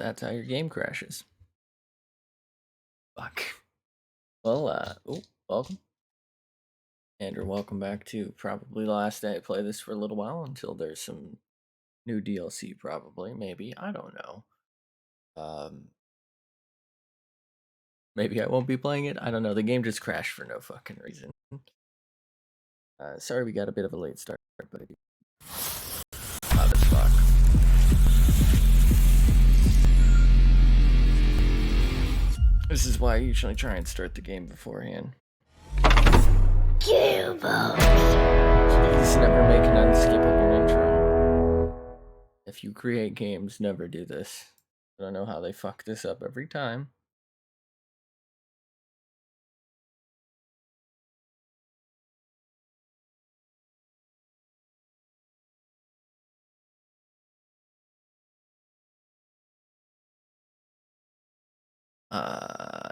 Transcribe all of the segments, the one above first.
that's how your game crashes. Fuck. Well, welcome. Andrew, welcome back to probably the last day I play this for a little while until there's some new DLC, probably, maybe. I don't know. Maybe I won't be playing it. I don't know. The game just crashed for no fucking reason. Sorry we got a bit of a late start, but loud as fuck. This is why I usually try and start the game beforehand. Please never make an unskippable intro. If you create games, never do this. I don't know how they fuck this up every time.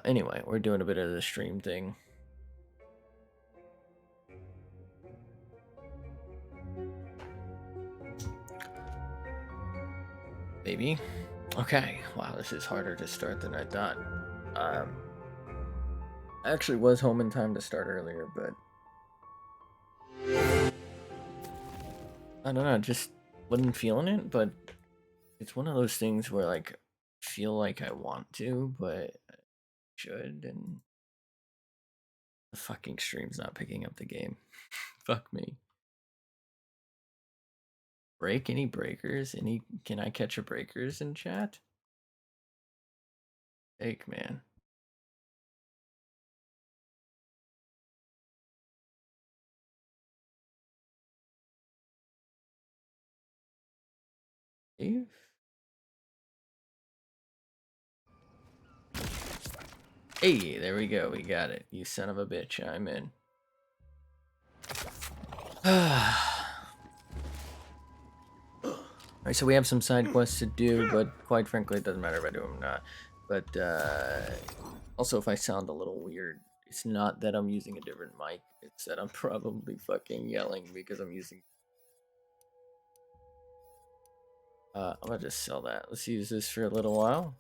Anyway, we're doing a bit of the stream thing. Maybe. Okay. Wow, this is harder to start than I thought. I actually was home in time to start earlier, but I don't know, just wasn't feeling it, but it's one of those things where like feel like I want to, but I should, and the fucking stream's not picking up the game. Fuck me. Break any breakers? Can I catch a breakers in chat? Take, man. Dave? Hey, there we go. We got it. You son of a bitch. I'm in. Alright, so we have some side quests to do, but quite frankly, it doesn't matter if I do them or not. But, also, if I sound a little weird, it's not that I'm using a different mic. It's that I'm probably fucking yelling because I'm using... I'm gonna just sell that. Let's use this for a little while.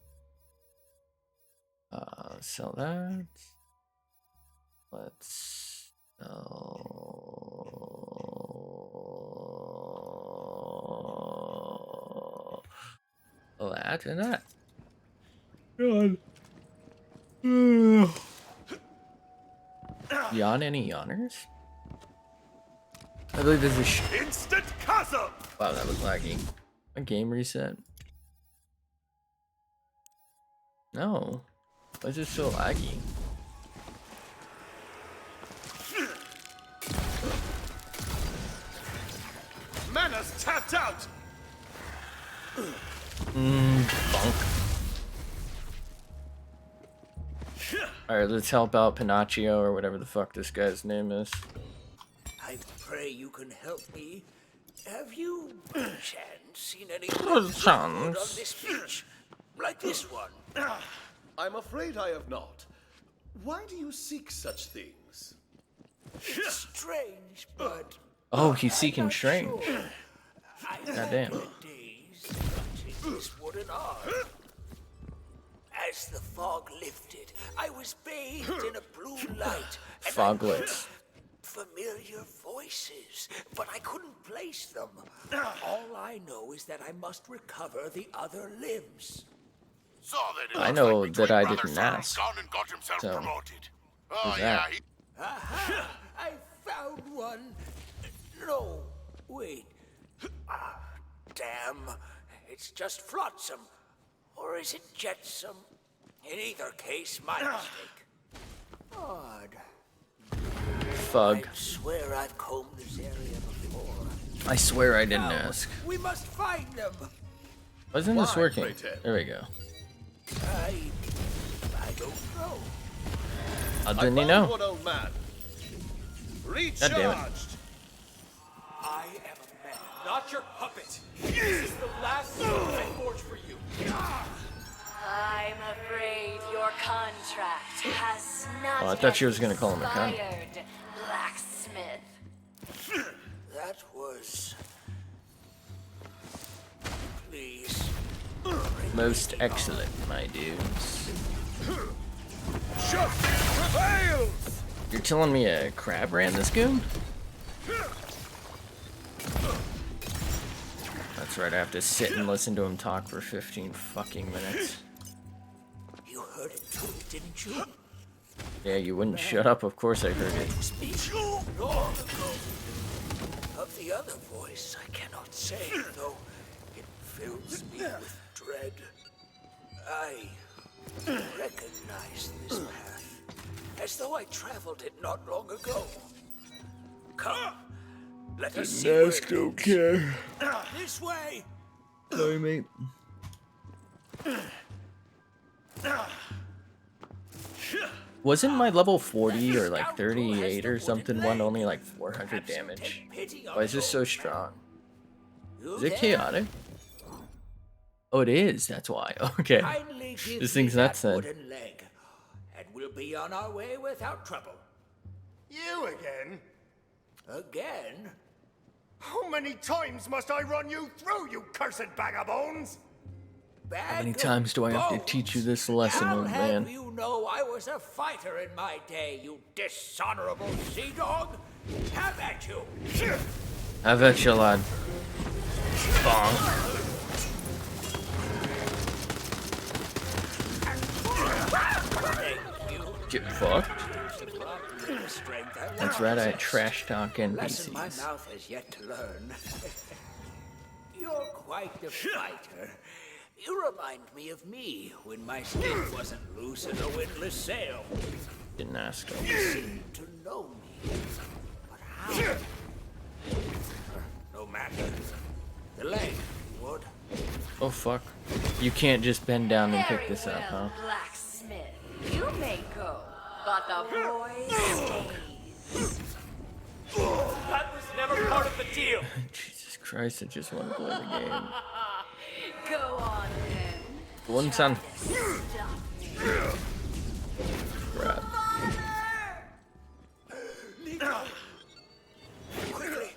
Sell that. Let's sell that and that. God. Yawn, any yawners? I believe this is instant chasm. Wow, that was laggy. A game reset? No. Why is it so laggy? Mana's tapped out. Bunk. Alright, let's help out Pinocchio or whatever the fuck this guy's name is. I pray you can help me. Have you, chance, seen any on this beach? Like this one? I'm afraid I have not. Why do you seek such things? It's strange, but... Oh, he's seeking strange. Sure. Goddamn. This wooden arm. As the fog lifted, I was bathed in a blue light. Foglets. Familiar voices, but I couldn't place them. All I know is that I must recover the other limbs. So then I know that I didn't ask. And got himself So, promoted. who's that? Aha! I found one. No, wait. Damn. It's just flotsam. Or is it jetsam? In either case, my mistake. Odd. Fug. I swear I've combed this area before. I swear I didn't Now, ask. We must find them. Why isn't this Why, working? pray tell? There we go. I don't know. How didn't he know? One old man. God damn it. Recharged. I am a man, not your puppet. This is the last sword I forged for you. I'm afraid your contract has not Oh, I thought she was gonna call him a cunt. expired, blacksmith. That was... Please, bring Most excellent, my dudes. Justice prevails! You're telling me a crab ran this goon? That's right, I have to sit and listen to him talk for 15 fucking minutes. You heard it too, didn't you? Yeah, you wouldn't shut up, of course I heard it. Speech long ago. Of the other voice, I cannot say, though it fills me with dread. I recognize this path, as though I traveled it not long ago. Come, let us see where it don't leads. care. This way! Sorry, mate. Wasn't my level 40 or like 38 or something one only like 400 damage? Why is this so strong? Is it chaotic? Oh, it is. That's why. Okay. Kindly give This me thing's that nuts then. wooden leg, and we'll be on our way without trouble. You again? Again? How many times must I run you through, you cursed bag of bones? How many times do I have to teach you this lesson, I'll old have man? you know I was a fighter in my day, you dishonorable sea dog. Have at you. Have at you, lad. Bonk. Thank you. Get fucked. The strength I That's once right, I possessed. trash talk Lesson my NPCs. mouth has yet to learn. You're quite the fighter. You remind me of me when my skin wasn't loose as a windless sail. Didn't ask him. You seem to know me. But how? No matter. The leg, you would. Oh fuck. You can't just bend down and pick Very this up, huh? well, blacksmith. You may go, but the boy stays. That was never part of the deal. Jesus Christ, I just want to play the game. Go on then. One son. Stop me. Crap. Quickly.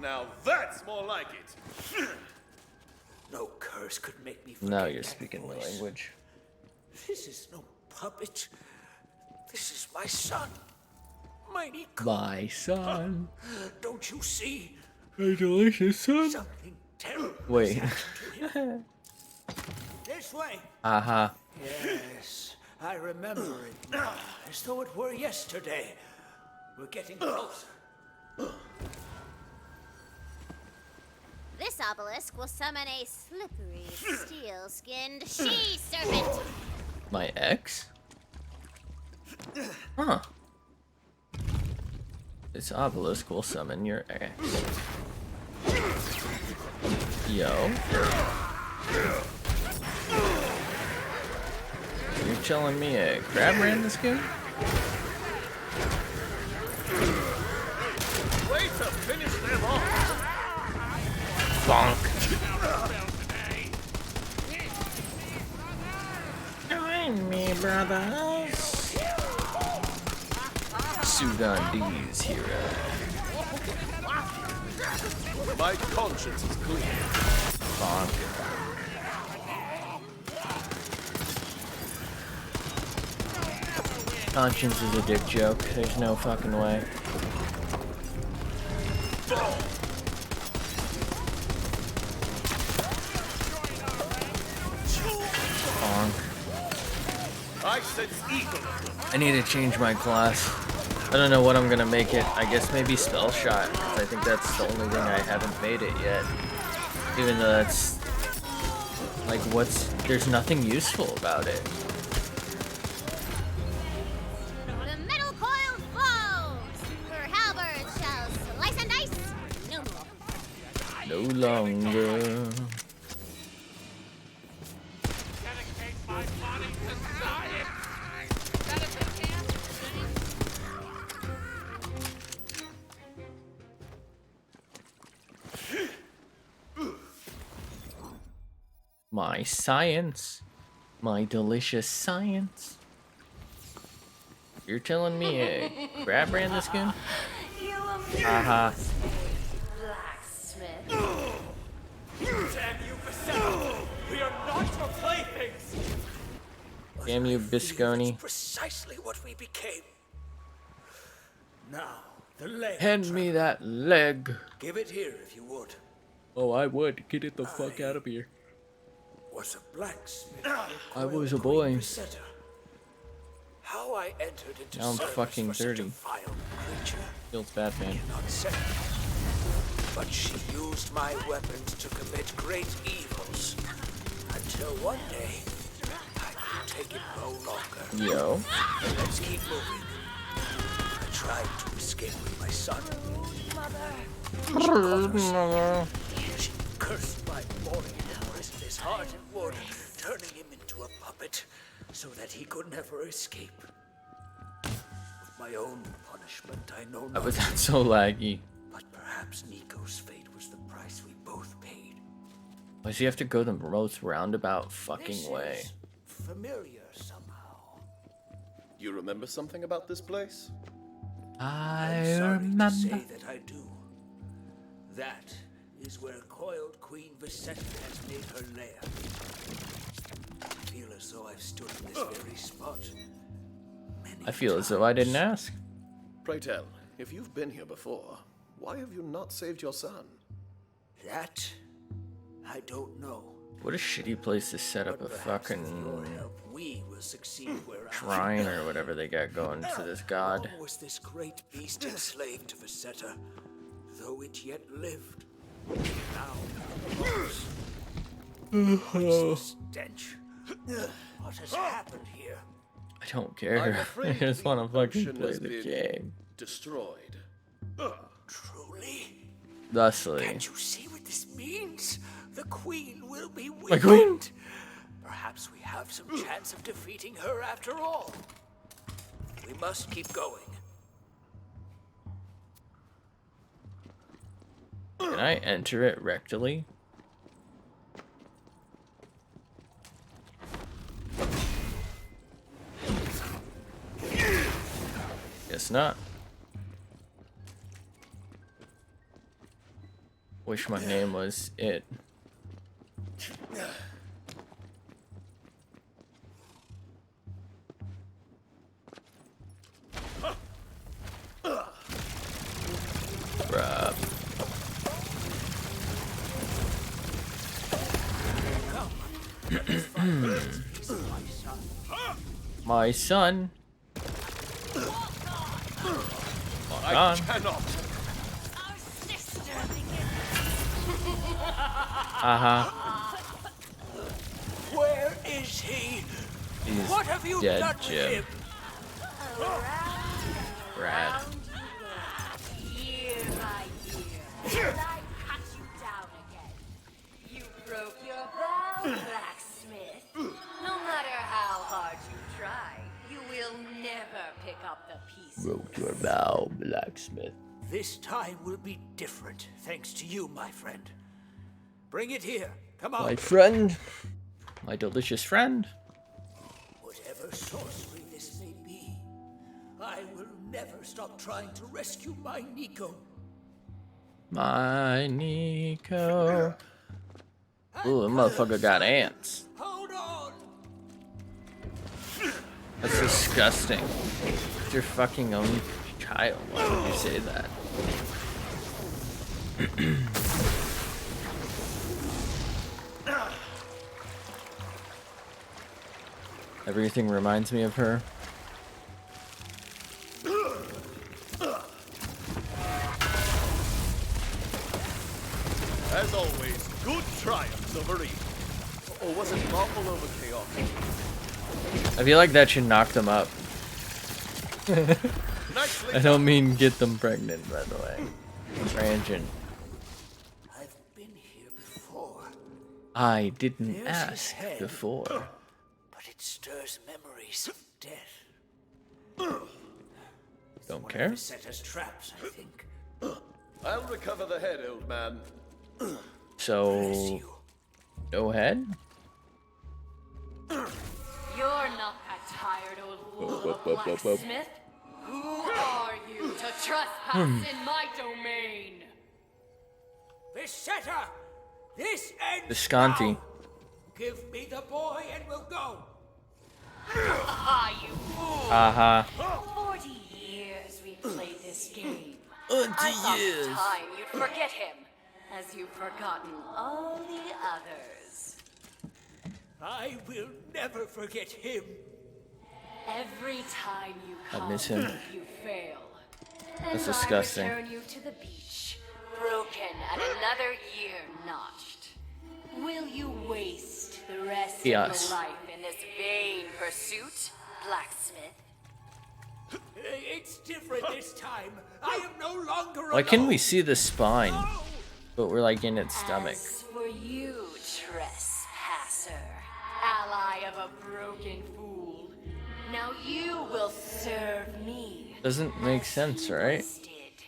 Now that's more like it. No curse could make me forget Now you're that speaking my voice. language. This is no puppet. This is my son. Mighty My son. Don't you see? My delicious son. Something terrible Wait. has happened to him. This way. Aha. Yes, I remember it now, as though it were yesterday. We're getting closer. This obelisk will summon a slippery, steel-skinned she-serpent. My ex? Huh. This obelisk will summon your ex. Yo. You're telling me a crab ran this game? Way to finish them off. Bonk. Join me, brothers. Sudanese hero. My conscience is clear. Bonk. Conscience is a dick joke. There's no fucking way. Bonk. I sense evil. I need to change my class. I don't know what I'm gonna make it. I guess maybe spell shot. I think that's the only thing I haven't made it yet. Even though that's like there's nothing useful about it. The metal coil falls. Her halberd shall slice and dice no more. No longer. Dedicate my body to science. That is a chance. My science. My delicious science. You're telling me a crab ran this game? You amuse Haha. me, blacksmith. Damn you Visetta! We are not your playthings! Damn you, That's Bisconi. precisely what we became. Now, the leg. Hand me that leg. Give it here if you would. Oh, I would. Get it the fuck out of here. Was a blacksmith. I was a Queen boy. Visetta. How I entered into Now I'm service fucking for such a 30. vile creature, Feels bad, man. cannot say. But she used my weapons to commit great evils. Until one day, I could take it no longer. Yo. Let's keep moving. I tried to escape with my son. She cursed my boy and imprisoned his heart in wood, turning him into a puppet so that he could never escape. With my own punishment, I know Why not. was that so laggy? But perhaps Nico's fate was the price we both paid. Why does he have to go the most roundabout fucking This way? is familiar somehow. You remember something about this place? I Sorry remember. to say that I do. That is where coiled Queen Visetta has made her lair. I feel as though I've stood in this very spot many I feel as though I didn't times. ask. Pray tell, if you've been here before, why have you not saved your son? That I don't know. What a shitty place to set up a But perhaps with your fucking help, we will succeed where I shrine or whatever they got going to this god. Long was this great beast enslaved to Visetta, though it yet lived. Now, the stench. What has happened here? I don't I'm care. I afraid just the want to fucking ocean play has the been game. destroyed. Truly? Thusly. Can't you see what this means? The queen will be My queen? weakened. Perhaps we have some chance of defeating her after all. We must keep going. Can I enter it rectally? Guess not. Wish my name was it. Bruh. My son. Walk on. Cannot. Our sister begins. Where is he? He's What have you dead, done with Jim. him? Rad. Year by year, till I cut you down again. You broke your vow, blacksmith. No matter how hard you try, you will never pick up the pieces. Broke your bow, blacksmith. This time will be different, thanks to you, my friend. Bring it here. Come on. My friend. My delicious friend. Whatever sorcery this may be, I will never stop trying to rescue my Nico. My Nico. Ooh, the motherfucker got ants. Hold on. That's disgusting. It's your fucking own child. Why would you say that? Everything reminds me of her. As always, good triumphs over evil. Or was it lawful over chaotic? I feel like that should knock them up. Nicely I don't mean get them pregnant, by the way. Tangent. I've been here before, I didn't There's his ask head. before. but it stirs memories of death. Don't One care. of Visetta's traps, I think. I'll recover the head, old man. Bless So, you. no head? You're not that tired old fool of a blacksmith. Who are you to trespass in my domain? Visetta! This ends Visconti. now. Give me the boy and we'll go. Ah, you fool! Haha. 40 years we played this game. 40 I thought years. with time you'd forget him, as you've forgotten all the others. I will never forget him. Every time you I come, miss him. you fail. That's And disgusting. I return you to the beach, broken and another year notched. Will you waste the rest Yes. of your life in this vain pursuit, blacksmith? It's different this time. I am no longer Why can we alone. see the spine? But we're like in its stomach. As for you, trespasser, ally of a broken fool, now you will serve me. Doesn't make sense, right? Once did,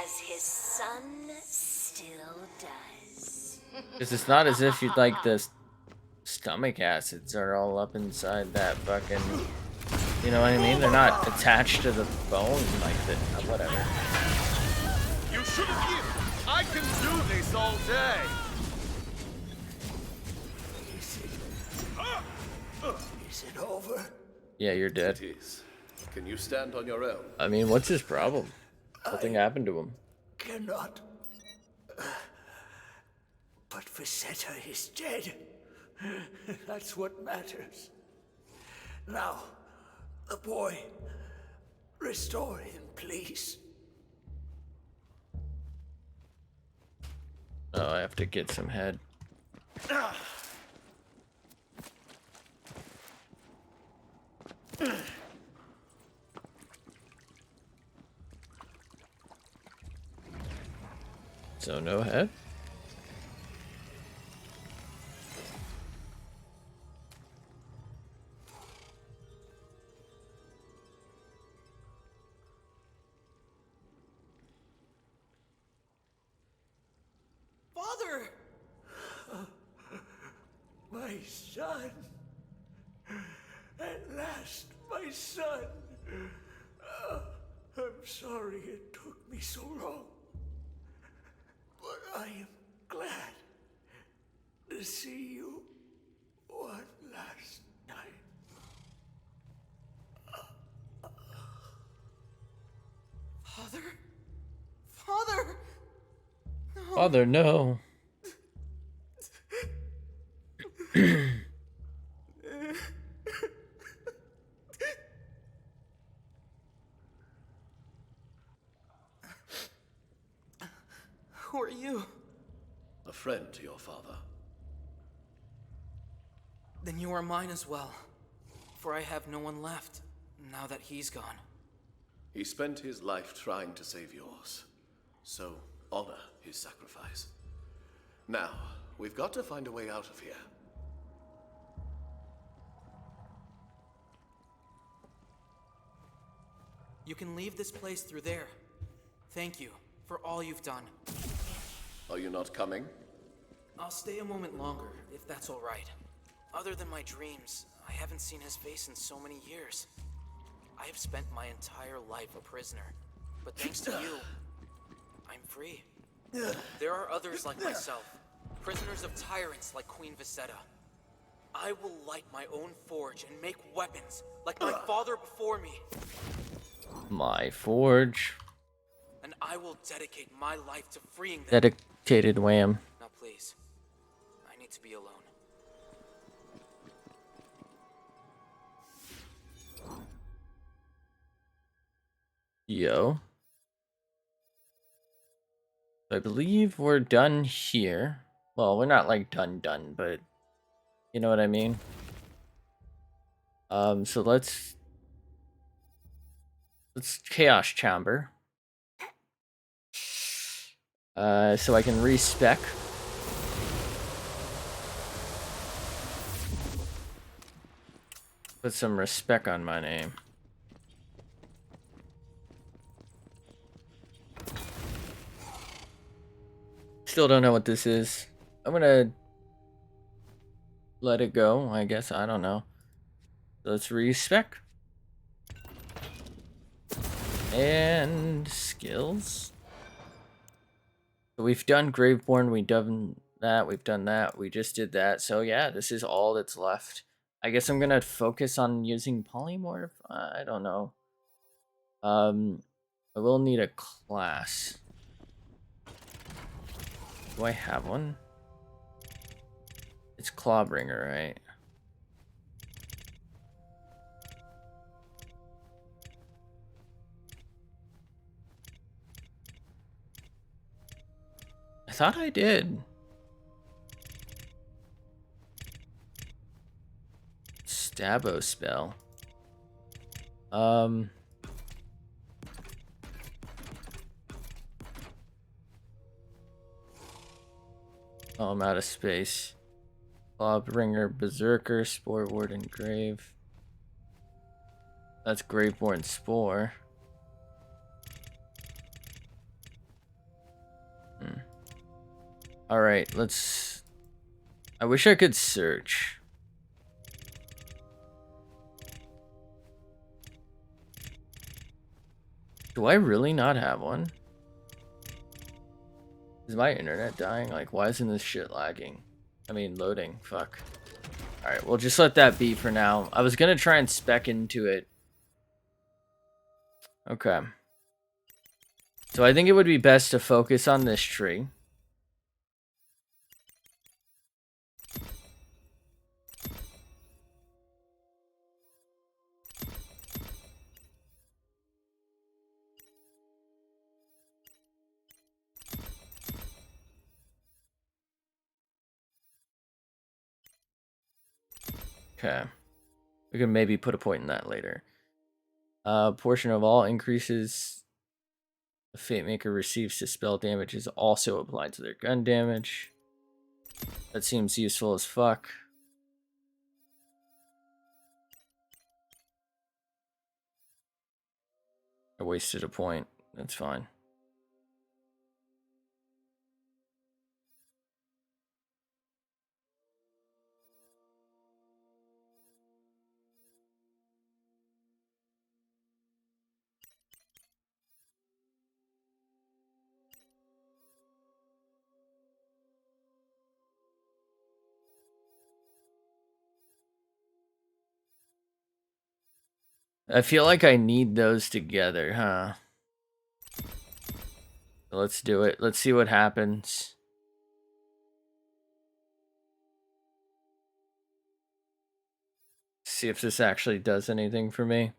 as his son still does. Because it's not as if you'd like the stomach acids are all up inside that fucking. You know what I mean? They're not attached to the bone like that. Whatever. You shouldn't give. I can do this all day. Is it over? Yeah, you're dead. It is. Can you stand on your own? I mean, what's his problem? Nothing happened to him. Cannot. But Visetta is dead. That's what matters. Now, the boy. Restore him, please. Oh, I have to get some head. So no head? Father! My son. At last, my son. I'm sorry it took me so long. But I am glad to see you one last time. Father? Father! Father, no. Who are you? A friend to your father. Then you are mine as well. For I have no one left, now that he's gone. He spent his life trying to save yours. So, honor his sacrifice. Now, we've got to find a way out of here. You can leave this place through there. Thank you for all you've done. Are you not coming? I'll stay a moment longer, if that's all right. Other than my dreams, I haven't seen his face in so many years. I have spent my entire life a prisoner, but thanks to you, I'm free. There are others like myself, prisoners of tyrants like Queen Visetta. I will light my own forge and make weapons like my father before me, My forge. and I will dedicate my life to freeing them. Dedicated wham. Now please, I need to be alone. Yo. I believe we're done here. Well, we're not like done, but you know what I mean? So let's chaos chamber. So I can respec. Put some respect on my name. Still don't know what this is. I'm gonna let it go, I guess. I don't know. Let's respec. And skills. So we've done Graveborn, we've done that. We've done that. We just did that. So yeah, this is all that's left. I guess I'm gonna focus on using polymorph. I don't know. I will need a class. Do I have one? It's Clawbringer, right? I thought I did. Stabo spell. Oh, I'm out of space. Clawbringer, Berserker, Spore Warden, Grave. That's Graveborn Spore. Alright, let's... I wish I could search. Do I really not have one? Is my internet dying? Like, why isn't this shit lagging? I mean, loading. Fuck. Alright, we'll just let that be for now. I was gonna try and spec into it. Okay. So I think it would be best to focus on this tree. Okay. We can maybe put a point in that later. Portion of all increases the Fate Maker receives to spell damage is also applied to their gun damage. That seems useful as fuck. I wasted a point. That's fine. I feel like I need those together, huh? Let's do it. Let's see what happens. See if this actually does anything for me.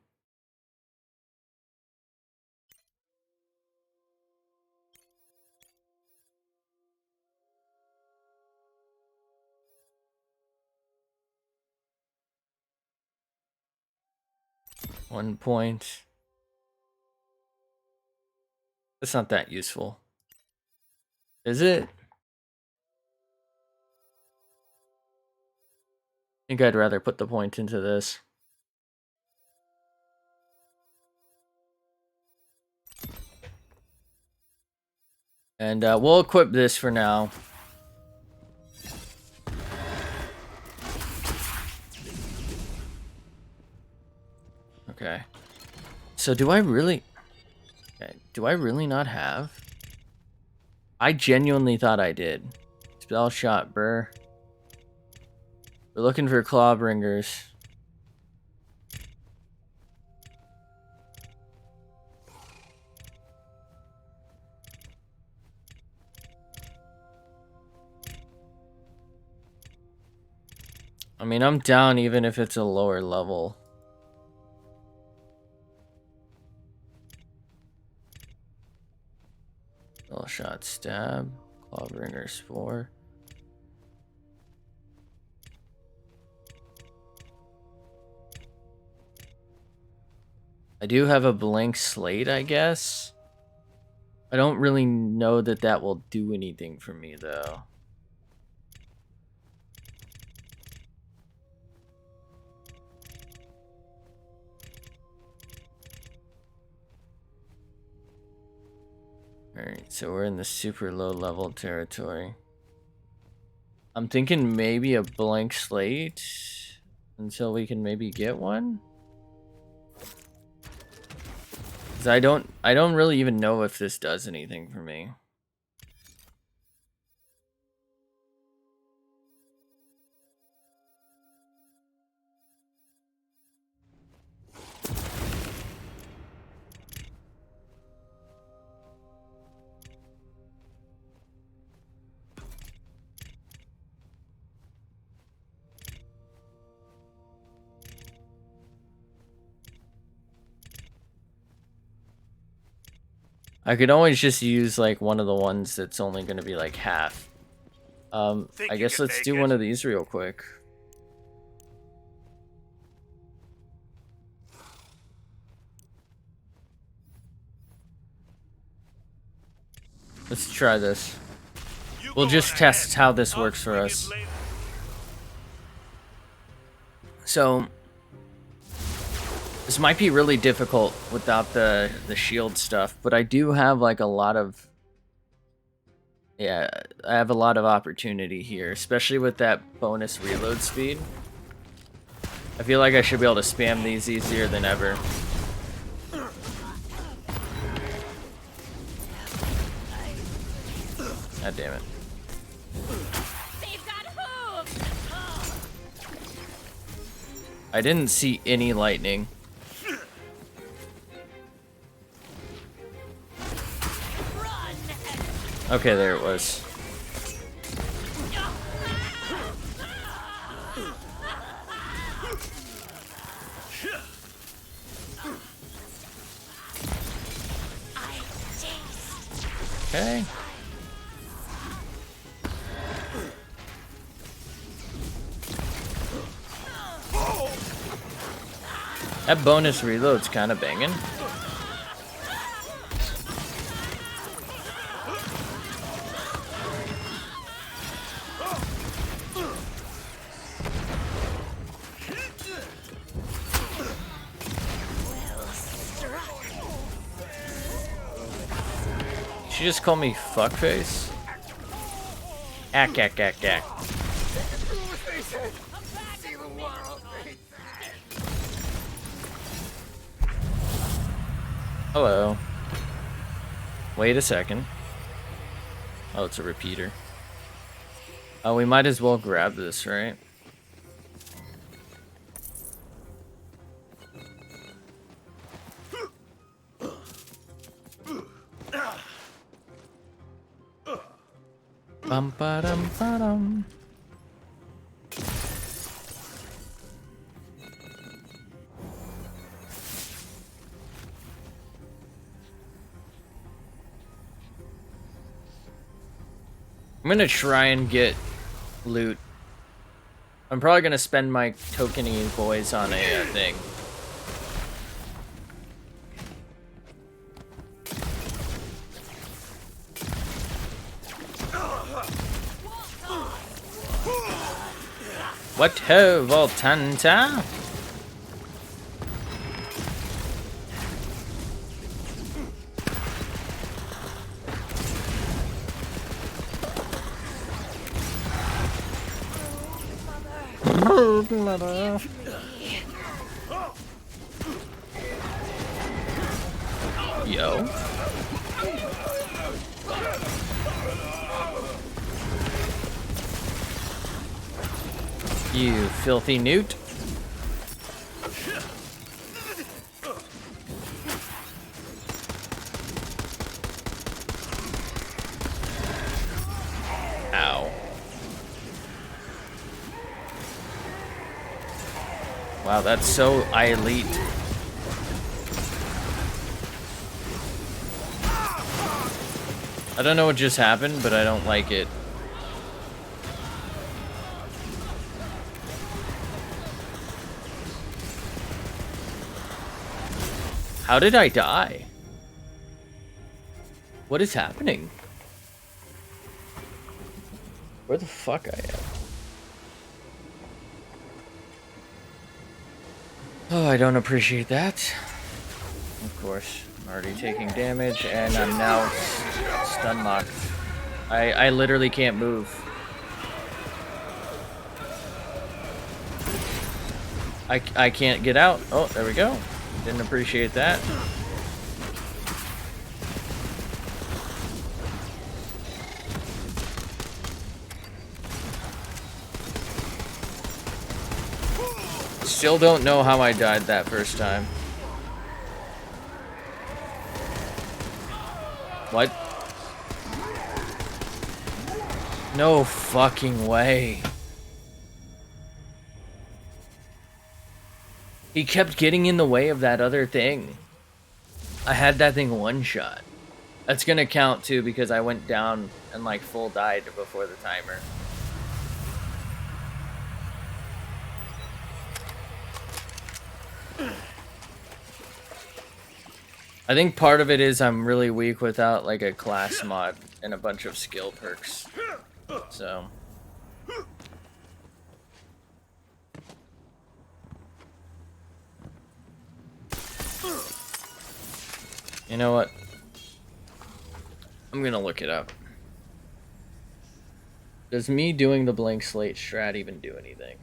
One point. That's not that useful. Is it? I think I'd rather put the point into this. And we'll equip this for now. Okay. So do I really... Okay. Do I really not have? I genuinely thought I did. Spell shot, Burr. We're looking for Clawbringers. I mean, I'm down even if it's a lower level. Spell shot, stab, Clawbringer, Spore. I do have a blank slate, I guess. I don't really know that that will do anything for me, though. Alright, so we're in the super low level territory. I'm thinking maybe a blank slate until we can maybe get one. Cause I don't really even know if this does anything for me. I could always just use like one of the ones that's only going to be like half. Think I you guess can let's make do it? one of these real quick. Let's try this. We'll just test how this works for us. So, this might be really difficult without the shield stuff, but I do have like a lot of... Yeah, I have a lot of opportunity here, especially with that bonus reload speed. I feel like I should be able to spam these easier than ever. God damn it. They've got hooves! I didn't see any lightning. Okay, there it was. Okay. That bonus reload's kind of banging. She just called me fuckface? Ack, ack, ack, ack. Hello. Wait a second. Oh, it's a repeater. Oh, we might as well grab this, right? Bum ba dum ba dum. I'm gonna try and get loot. I'm probably gonna spend my tokeny boys on a thing. What ho, Voltanta? Yo. You filthy newt. Ow. Wow, that's so elite. I don't know what just happened, but I don't like it. How did I die? What is happening? Where the fuck I am? Oh, I don't appreciate that. Of course, I'm already taking damage, and I'm now stun locked. I literally can't move. I can't get out. Oh, there we go. Didn't appreciate that. Still don't know how I died that first time. What? No fucking way. He kept getting in the way of that other thing. I had that thing one shot. That's gonna count too because I went down and like full died before the timer. I think part of it is I'm really weak without like a class mod and a bunch of skill perks. So you know what? I'm gonna look it up. Does me doing the blank slate strat even do anything?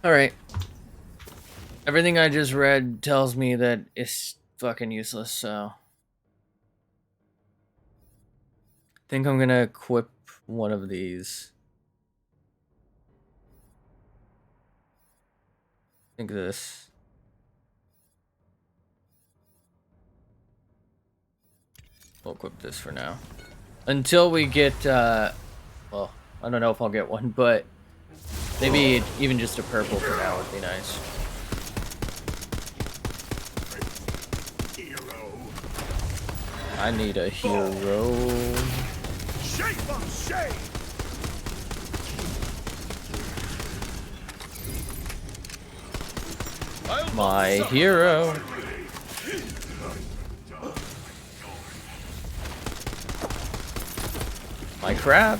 Alright. Everything I just read tells me that it's fucking useless, so... I think I'm gonna equip one of these. I think this. We'll equip this for now. Until we get, well, I don't know if I'll get one, but maybe even just a purple for now would be nice. I need a hero. Shape on shape! My hero. My crab.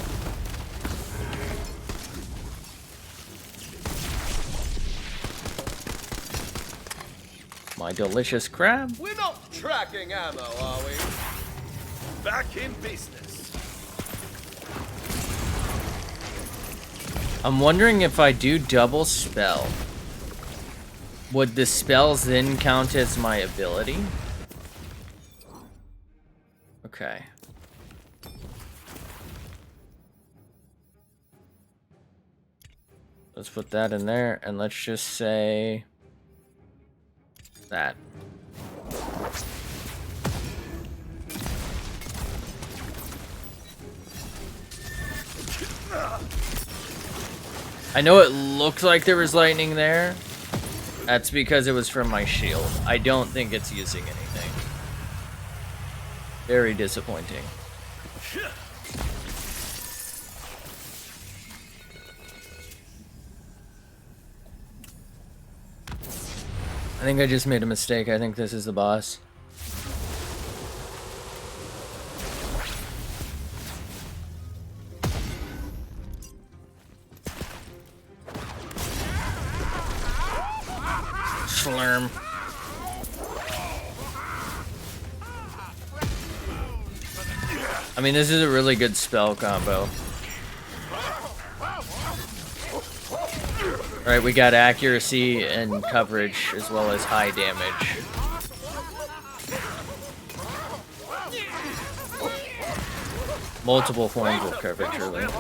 My delicious crab. We're not tracking ammo, are we? Back in business. I'm wondering if I do double spell, would the spells then count as my ability? Okay. Let's put that in there, and let's just say that. I know it looked like there was lightning there. That's because it was from my shield. I don't think it's using anything. Very disappointing. I think I just made a mistake. I think this is the boss. Slurm. I mean, this is a really good spell combo. Alright, we got accuracy and coverage as well as high damage. Multiple forms of coverage, really. Of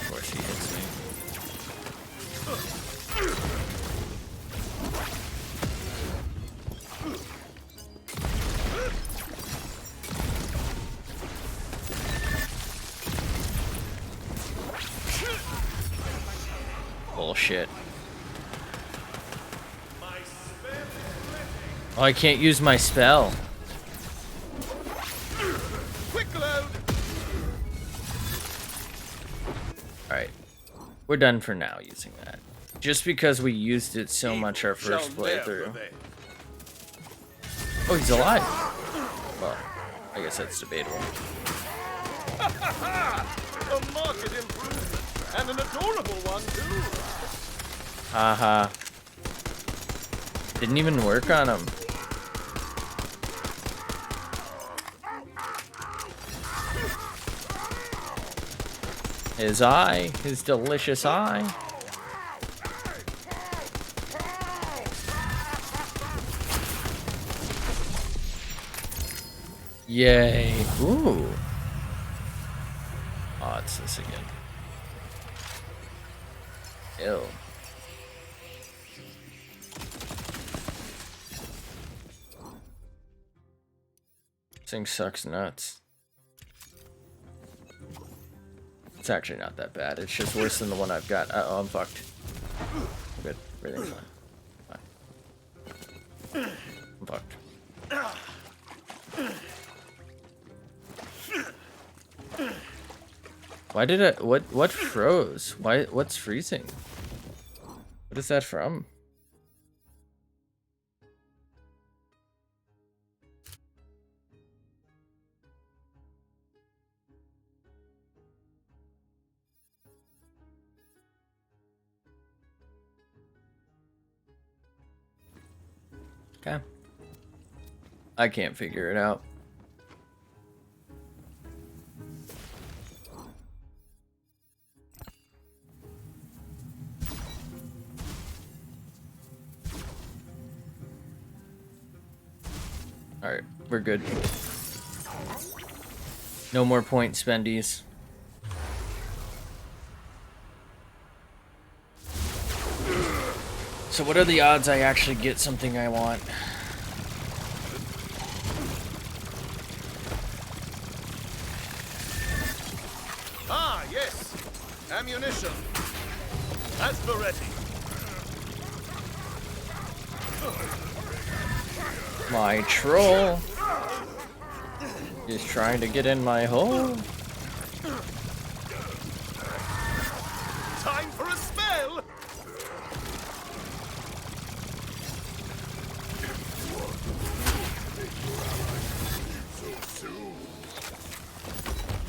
course he hits me. Bullshit. Oh, I can't use my spell. Quick load. We're done for now using that. Just because we used it so much our first Shall bear playthrough. revenge. Oh, he's alive. Well, I guess that's debatable. A marked improvement, and an adorable one too. Haha. Didn't even work on him. His eye, his delicious eye. Yay. Ooh. Oh, it's this again. Ew. This thing sucks nuts. It's actually not that bad. It's just worse than the one I've got. Uh-oh, I'm fucked. Good. Everything's fine. I'm fucked. Why did I... What froze? What's freezing? What is that from? Okay. I can't figure it out. Alright, we're good. No more point spendies. So what are the odds I actually get something I want? Ah, yes. Ammunition. As Beretti. My troll is trying to get in my hole. Time for a spell.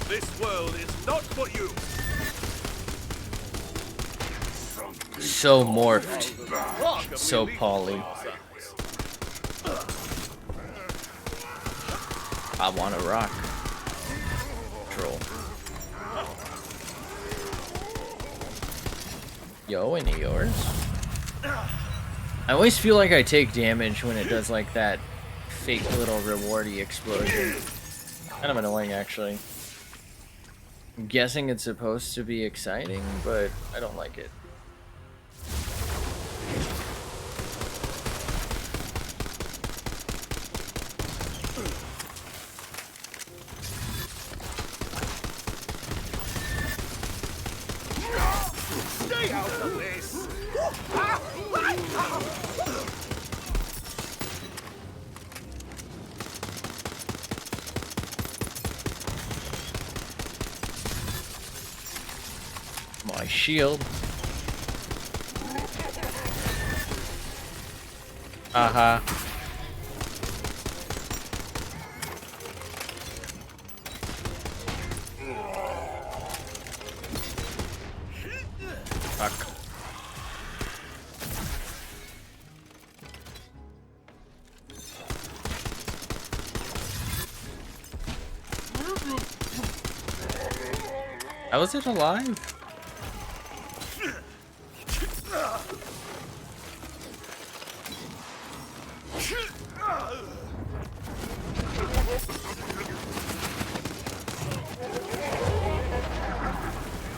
This world is not for you. So morphed. So poly. I want to rock. Troll. Yo, any yours? I always feel like I take damage when it does like that fake little rewardy explosion. Kind of annoying, actually. I'm guessing it's supposed to be exciting, but I don't like it. Stay out of this. My shield. Uh-huh. Fuck. How is it alive?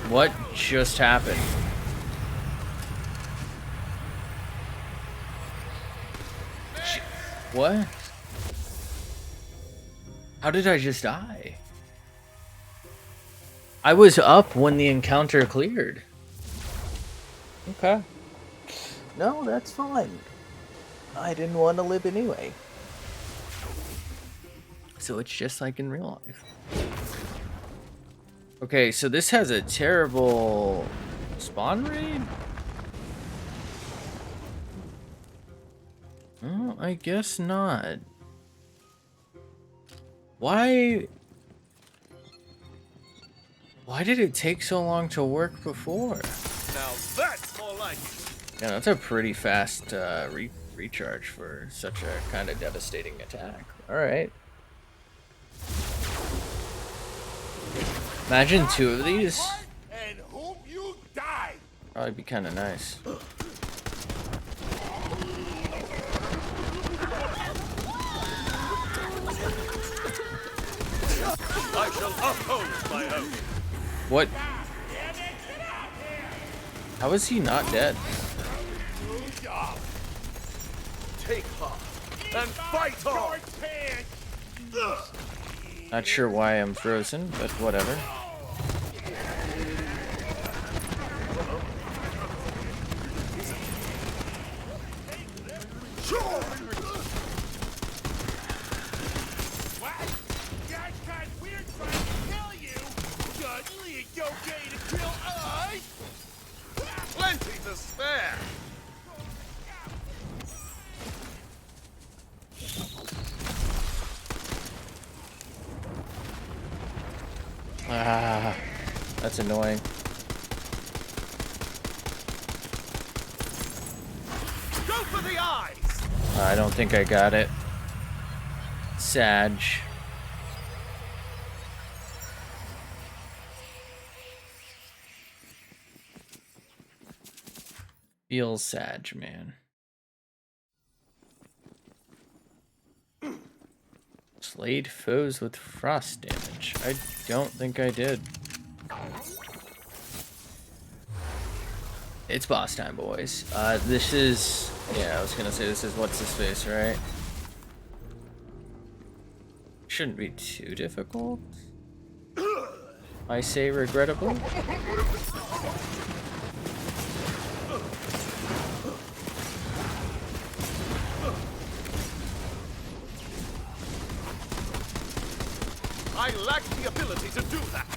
What just happened? What? How did I just die? I was up when the encounter cleared. Okay. No, that's fine. I didn't want to live anyway. So it's just like in real life. Okay, so this has a terrible Spawn raid? Oh, I guess not. Why did it take so long to work before? Now that's more like it. Yeah, that's a pretty fast recharge for such a kind of devastating attack. Alright. Imagine 2 of these. And hope you die. Probably be kind of nice. I shall uphold my oath. What? How is he not dead? Take heart and fight on. Not sure why I'm frozen, but whatever. Plenty to spare. Ah, that's annoying. Go for the eyes. I don't think I got it. Sag. Feels Sag, man. Slayed foes with frost damage. I don't think I did. It's boss time, boys. This is... Yeah, I was gonna say this is what's his face, right? Shouldn't be too difficult. I say regrettably. I lack the ability to do that.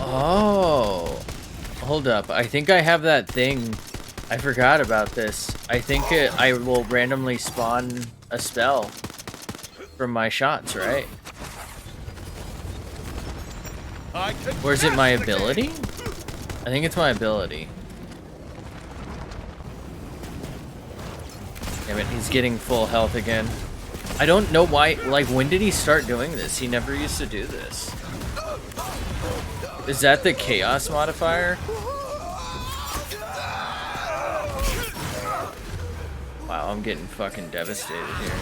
Oh, hold up. I think I have that thing. I forgot about this. I think I will randomly spawn a spell from my shots, right? Or is it my ability? I think it's my ability. Damn it, he's getting full health again. I don't know why, like, when did he start doing this? He never used to do this. Is that the chaos modifier? Wow, I'm getting fucking devastated here.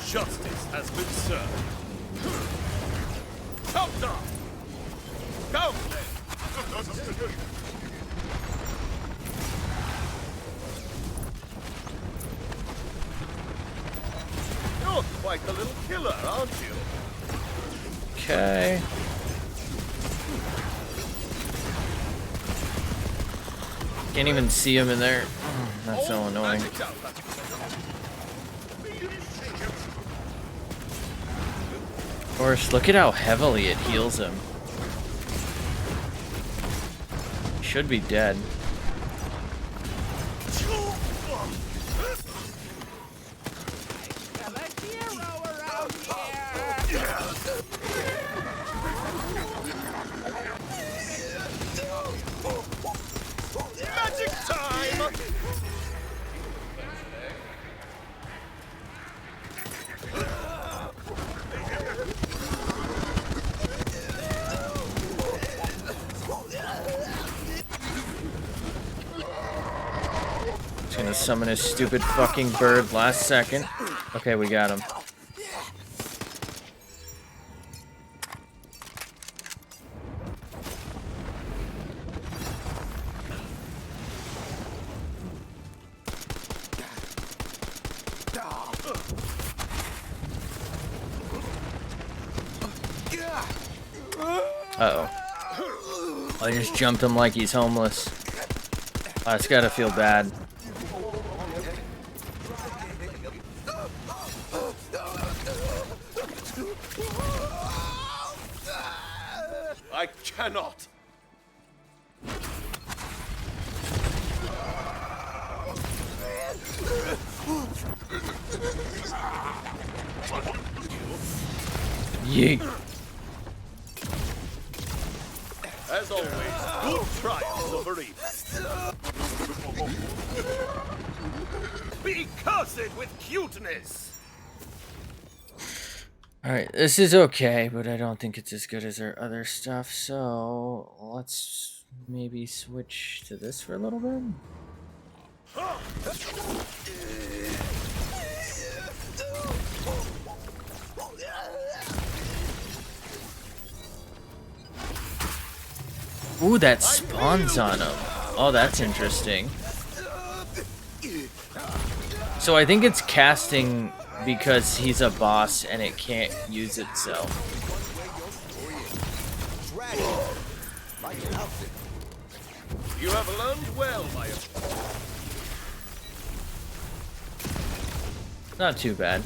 Justice has been served. Top down. Go then. You're quite the little killer, aren't you? Okay. Can't even see him in there. That's so annoying. Magic out. Of course, look at how heavily it heals him. Should be dead. Magic time! He's gonna summon his stupid fucking bird last second. Okay, we got him. Uh-oh. I just jumped him like he's homeless. It's gotta feel bad. I cannot. Yeet. As always, good trials of bereavement. Be cursed with cuteness! Alright, this is okay, but I don't think it's as good as our other stuff, so let's maybe switch to this for a little bit. Ooh, that spawns on him. Oh, that's interesting. So I think it's casting because he's a boss and it can't use itself. You have learned well, my... Not too bad.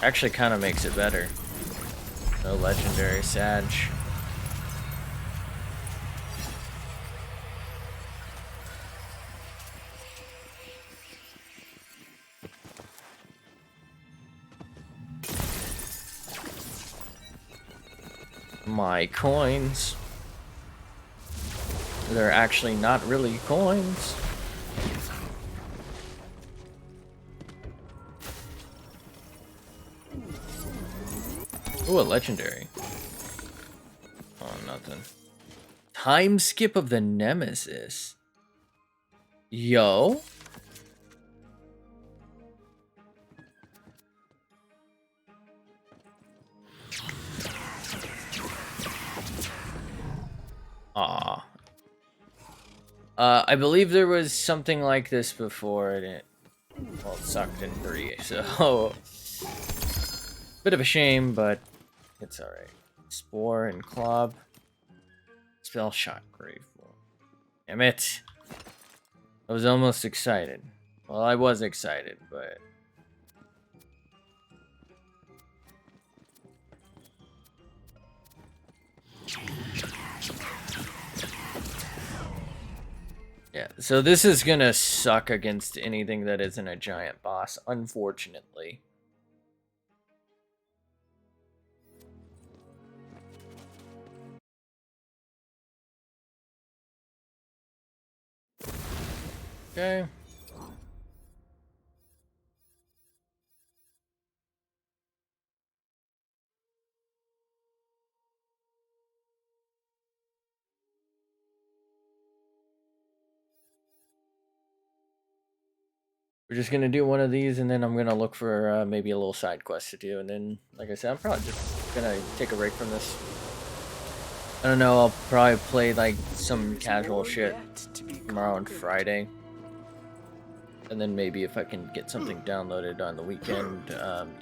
Actually kind of makes it better. No legendary Sag. My coins. They're actually not really coins. Ooh, a legendary. Oh, nothing. Time skip of the Nemesis. Yo. Aw. I believe there was something like this before, and it sucked in 3, so bit of a shame, but it's alright. Spore and Club. Spell Shot Grave. Damn it. I was almost excited. Well, I was excited, but... yeah, so this is gonna suck against anything that isn't a giant boss, unfortunately. Okay. We're just gonna do one of these, and then I'm gonna look for maybe a little side quest to do, and then, like I said, I'm probably just gonna take a break from this. I don't know, I'll probably play like some casual shit tomorrow and Friday. And then maybe if I can get something downloaded on the weekend,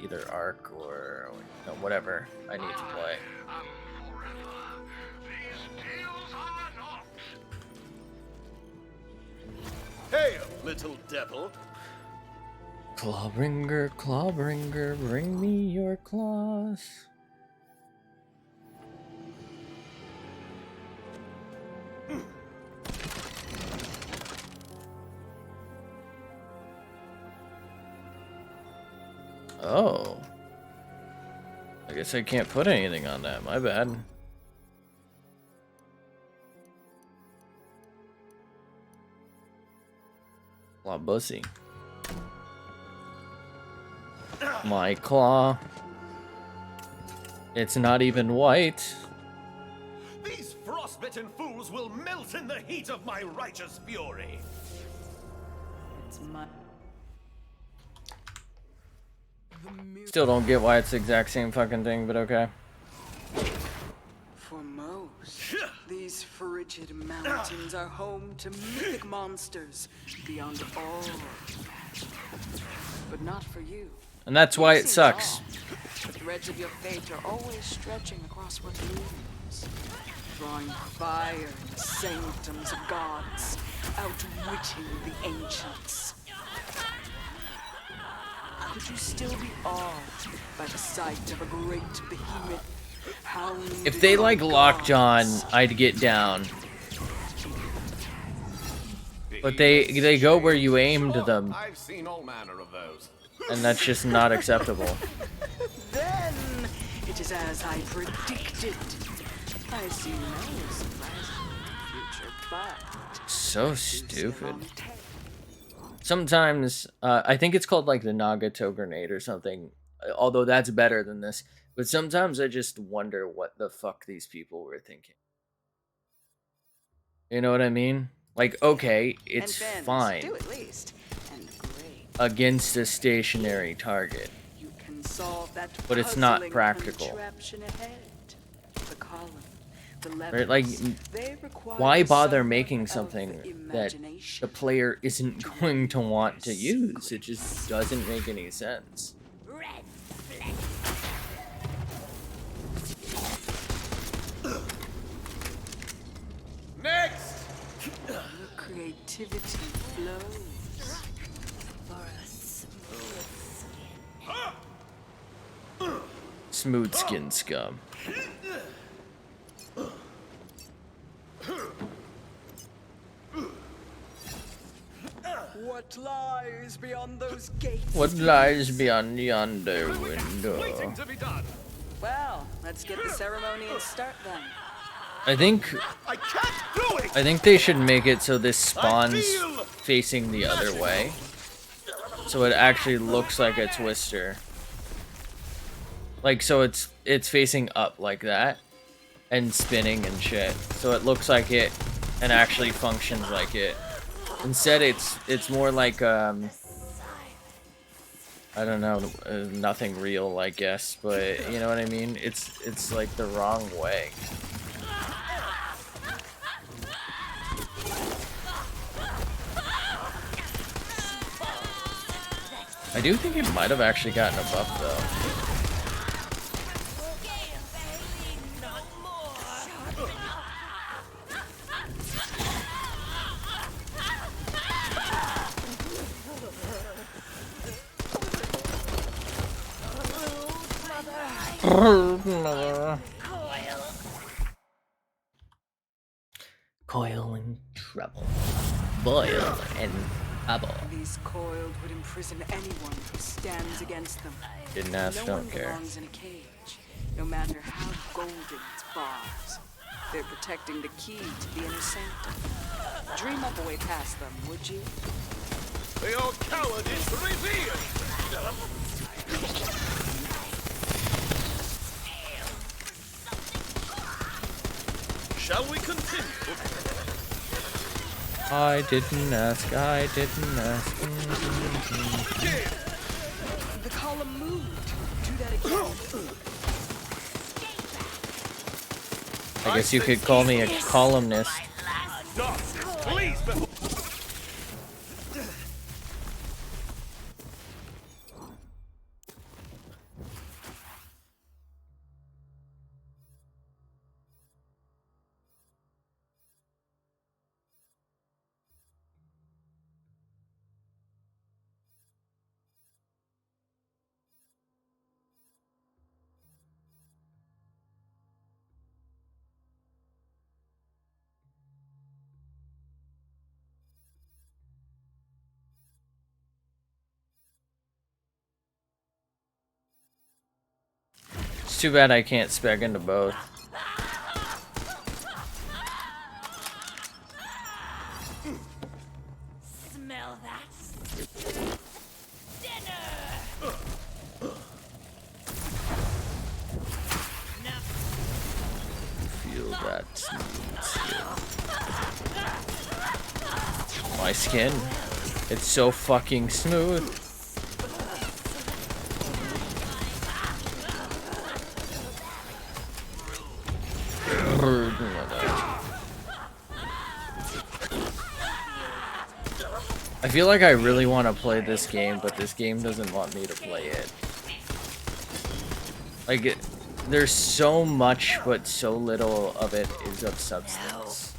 either Ark or you know, whatever I need to play. Hey, little devil. Clawbringer, Clawbringer, bring me your claws. Oh. I guess I can't put anything on that, my bad. Claw bussy. My claw. It's not even white. These frostbitten fools will melt in the heat of my righteous fury. It's my... Still don't get why it's the exact same fucking thing, but okay. For most, these frigid mountains are home to mythic monsters beyond all compassion. But not for you. And that's why You've it seen sucks. all. The threads of your fate are always stretching across what looms, drawing fire in the sanctums of gods, outwitting the ancients. Could you still be awed by the sight of a great behemoth hounding If they like on Lockjaw, gods? I'd get down. But they go where you aimed them, I've seen all manner of those. and that's just not acceptable. Then it is as I predicted. I see no surprises in the future, but So stupid. Sometimes, I think it's called like the Nagato grenade or something, although that's better than this. But sometimes I just wonder what the fuck these people were thinking. You know what I mean? Like, okay, it's and fins fine do at least, and great. against a stationary target, You can solve that but it's not puzzling practical. contraption ahead. The column, the Right? Like, levers, they require why bother somewhat making of something that imagination. the player isn't going to want to use? It just doesn't make any sense. Red fleck. Next! Your creativity flows. For a smooth Smooth skin scum. What lies beyond those gates? What lies beyond yonder window? Waiting to be done. Well, let's get the ceremony and start then. I think I can't do it! I think they should make it so this spawns facing the other way. So it actually looks like a twister. Like, so it's facing up like that and spinning and shit. So it looks like it and actually functions like it. Instead it's more like I don't know, nothing real, I guess, but you know what I mean? It's like the wrong way. I do think it might have actually gotten a buff though. Coil and trouble. Boil and bubble. These coiled would imprison anyone who stands against them. Didn't ask, No don't one care. belongs in a cage, no matter how golden its bars. They're protecting the key to the inner sanctum. Dream up a way past them, would you? Your cowardice revealed! Shall we continue? I didn't ask, I didn't ask. The column moved. Do that again. I guess you could call me a columnist. Stop! Please, before... It's too bad I can't spec into both. Smell that? Dinner! Feel that smooth skin. My skin? It's so fucking smooth. I feel like I really want to play this game, but this game doesn't want me to play it. Like, there's so much, but so little of it is of substance.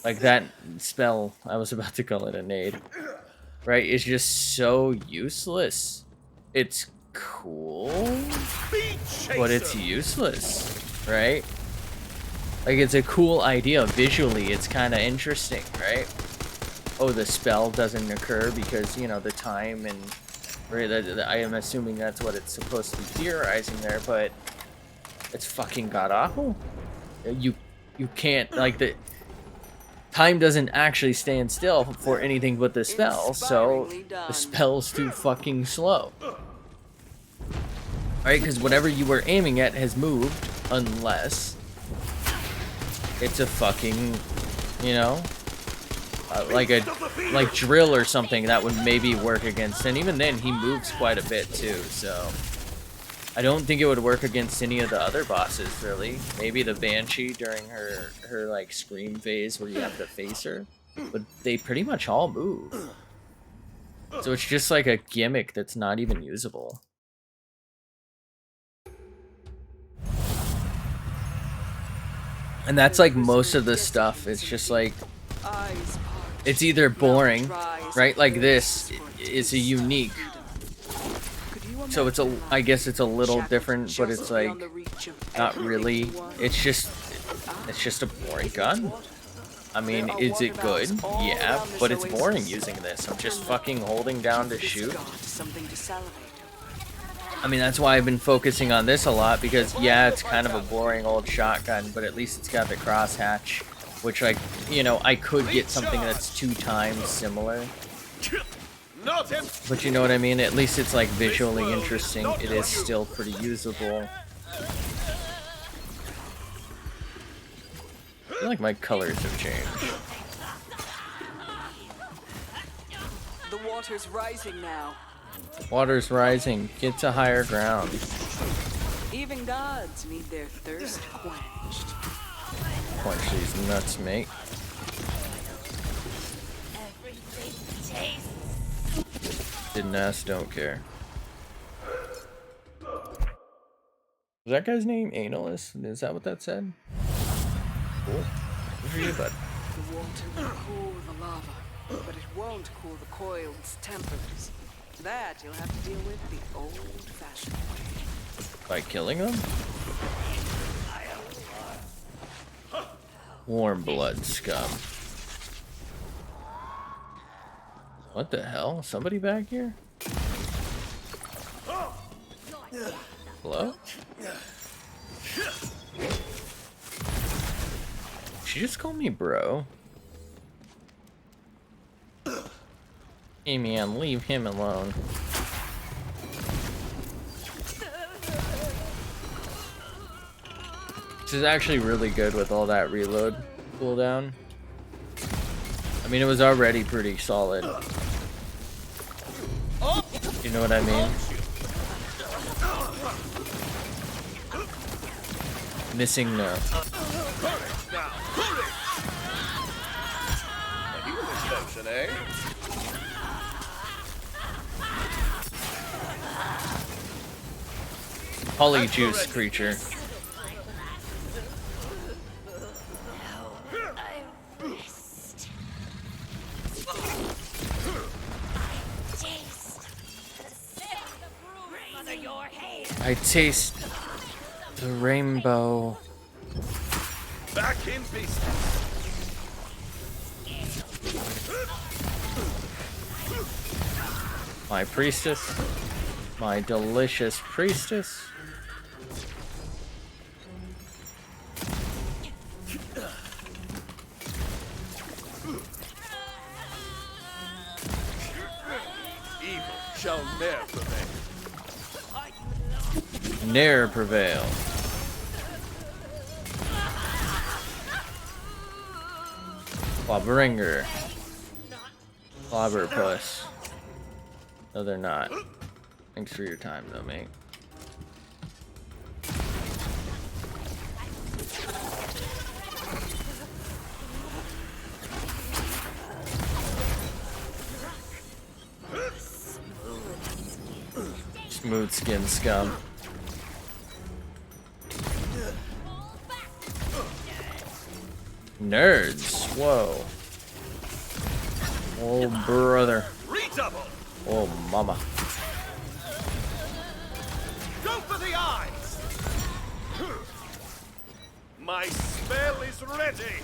Like that spell, I was about to call it a nade, right? It's just so useless. It's cool, but it's useless, right? Like, it's a cool idea. Visually, it's kind of interesting, right? Oh, the spell doesn't occur because, you know, the time and... Right, I am assuming that's what it's supposed to be theorizing there, but... It's fucking god-awful. You can't, like, the... Time doesn't actually stand still for anything but the spell, so... The spell's too fucking slow. Right, because whatever you were aiming at has moved, unless... It's a fucking, you know... like drill or something that would maybe work against, and even then he moves quite a bit too, so I don't think it would work against any of the other bosses really. Maybe the Banshee during her like scream phase where you have to face her, but they pretty much all move, so it's just like a gimmick that's not even usable. And that's like most of the stuff. It's just like it's either boring, right? Like this is a unique. So it's a, I guess it's a little different, but it's like not really. It's just a boring gun. I mean, is it good? Yeah, but it's boring using this. I'm just fucking holding down to shoot. I mean, that's why I've been focusing on this a lot, because yeah, it's kind of a boring old shotgun, but at least it's got the crosshatch. Which, like, you know, I could get something that's 2 times similar. But you know what I mean? At least it's, like, visually interesting. It is still pretty usable. I feel like my colors have changed. The water's rising now. Water's rising. Get to higher ground. Even gods need their thirst quenched. Quench these nuts, mate. Didn't ask, don't care. Was that guy's name Analist? Is that what that said? Cool. Good for you, bud. The water will cool the lava, but it won't cool the coiled tempers. That you'll have to deal with the old-fashioned way. By killing them? Warm blood scum. What the hell? Somebody back here? Hello? She just called me bro. Hey man, leave him alone. This is actually really good with all that reload cooldown. I mean, it was already pretty solid. You know what I mean? Missing no. Polyjuice creature. I taste the rainbow. Back in business. My priestess. My delicious priestess. Evil shall ne'er prevail. Ne'er prevail. Clobberinger. Clobberpuss. No, they're not. Thanks for your time, though, mate. Smooth skin scum. Nerds. Whoa. Oh, brother. Redouble. Oh, mama. Go for the eyes. My spell is ready.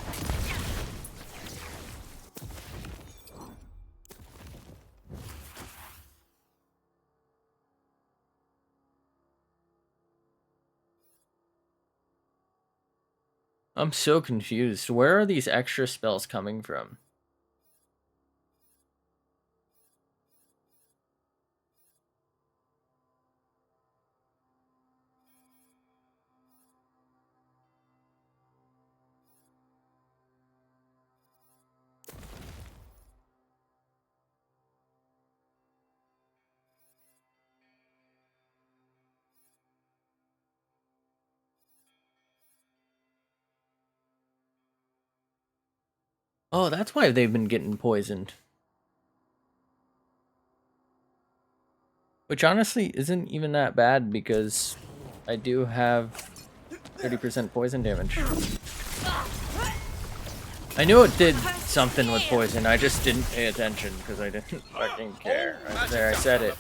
I'm so confused. Where are these extra spells coming from? Oh, that's why they've been getting poisoned. Which honestly isn't even that bad because I do have 30% poison damage. I knew it did something with poison, I just didn't pay attention because I didn't fucking care. There, I said it.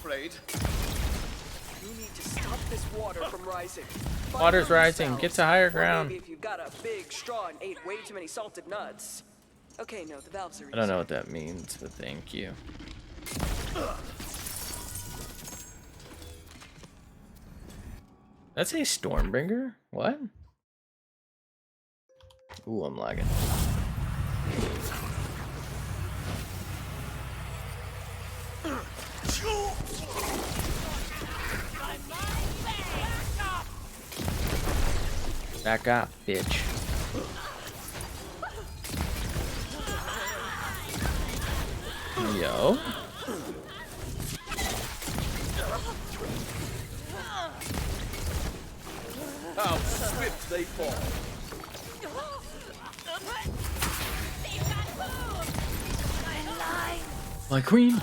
You need to stop this water from rising. Water's rising, get to higher ground. Maybe if you got a big straw and ate way too many salted nuts. Okay, no, the valves are I don't know what that means, but thank you. That's a Stormbringer? What? Ooh, I'm lagging. Back up, bitch. Yo. How swift they fall. My queen.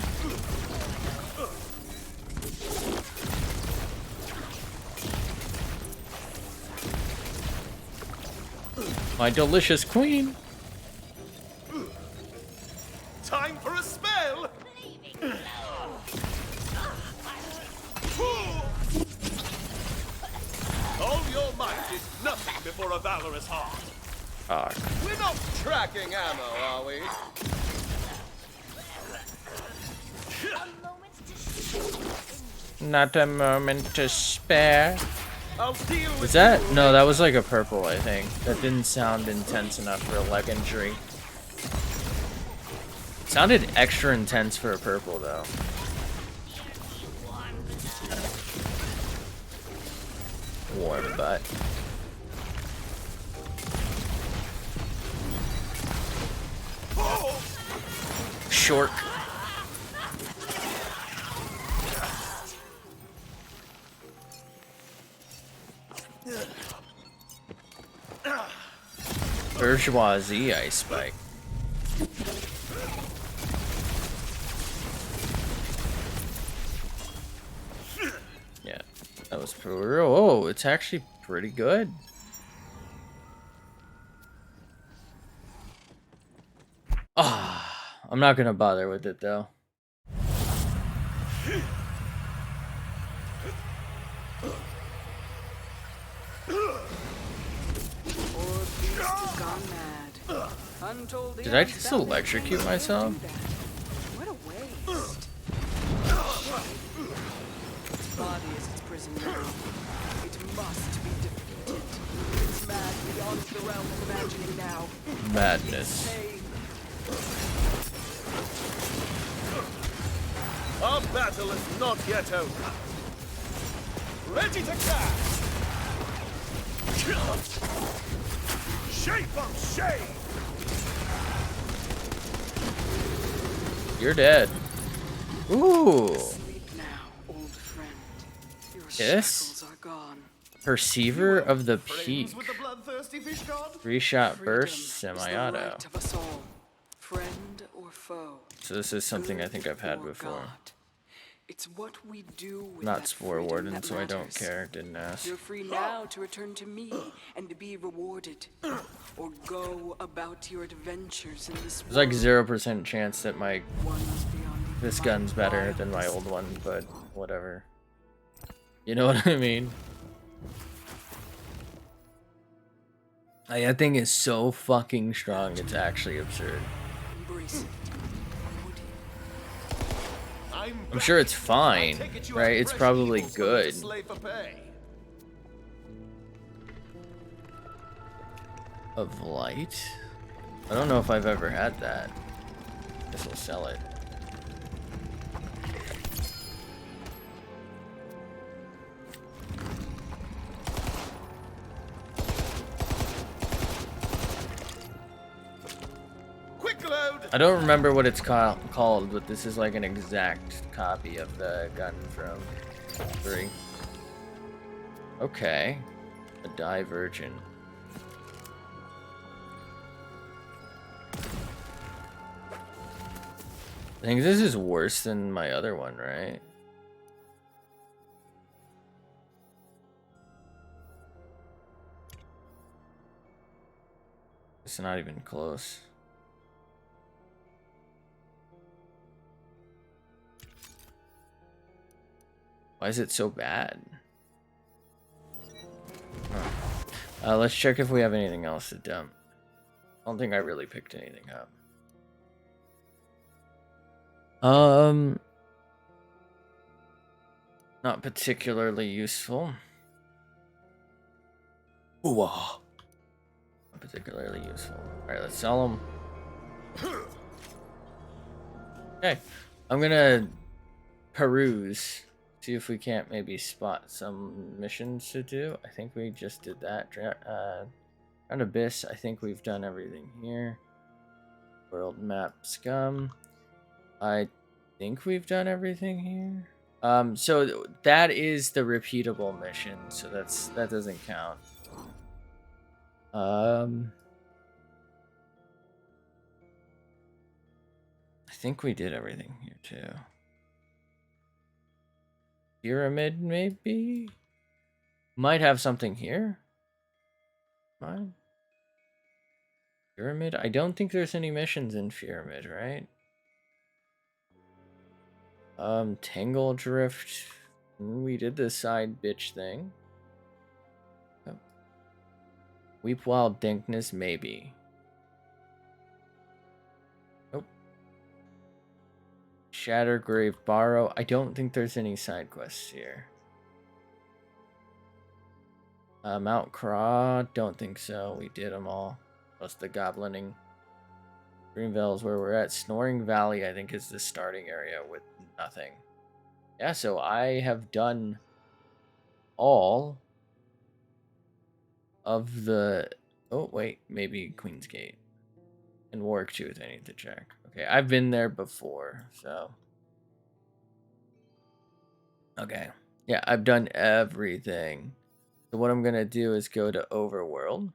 My delicious queen. Time for a spell. All your might is nothing before a valorous heart. Ah, We're not tracking ammo, are we? not a moment to spare. I'll deal with Was that? No, that was like a purple, I think. That didn't sound intense enough for a leg injury. Sounded extra intense for a purple, though. Warm butt. Short. Bourgeoisie ice spike. Yeah, that was pretty. Oh, it's actually pretty good. Ah, I'm not gonna bother with it though. Did I just electrocute myself? What a waste. Its body is its prison now. It must be defeated. It's mad beyond the realm of imagining now. Madness. Our battle is not yet over. Ready to cast! Shape of shame! You're dead. Ooh. Sleep now, old friend. Your Kiss? shackles are gone. Perceiver of the Peak. Friends with the bloodthirsty fish god? 3-shot burst, Freedom is the semi-auto. right of us all, friend or foe. So this is something I think I've had Good or before. God. It's what we do with Not that Spore freedom Warden, that so I don't matters. care. Didn't ask. You're free now to return to me and to be rewarded. Or go about your adventures in this There's like world. 0% chance that my Ones beyond even this my gun's better than my wildest old one, but whatever. You know what I mean? Like, that thing is so fucking strong, it's actually absurd. embrace it. Would you? I'm sure it's fine, right? It's probably good. Of light? I don't know if I've ever had that. Guess we'll sell it. I don't remember what it's called, but this is like an exact copy of the gun from 3. Okay. A Divergent. I think this is worse than my other one, right? It's not even close. Why is it so bad? Huh. Let's check if we have anything else to dump. I don't think I really picked anything up. Not particularly useful. Ooh, not particularly useful. Alright, let's sell them. Okay, I'm gonna peruse, see if we can't maybe spot some missions to do. I think we just did that. Around Abyss, I think we've done everything here. World map scum. I think we've done everything here. So that is the repeatable mission, so that doesn't count. I think we did everything here too. Pyramid, maybe? Might have something here. Mine. Pyramid? I don't think there's any missions in Pyramid, right? Tangle Drift. We did the side bitch thing. Oh. Weep Wild Dankness, maybe. Nope. Shattergrave Borrow. I don't think there's any side quests here. Mount Craw. Don't think so. We did them all. Plus the goblining. Greenvale is where we're at. Snoring Valley, I think, is the starting area with nothing. Yeah, so I have done all of the... Oh, wait. Maybe Queen's Gate. And Warwick Tooth, I need to check. Okay, I've been there before, so... Okay. Yeah, I've done everything. So what I'm going to do is go to Overworld.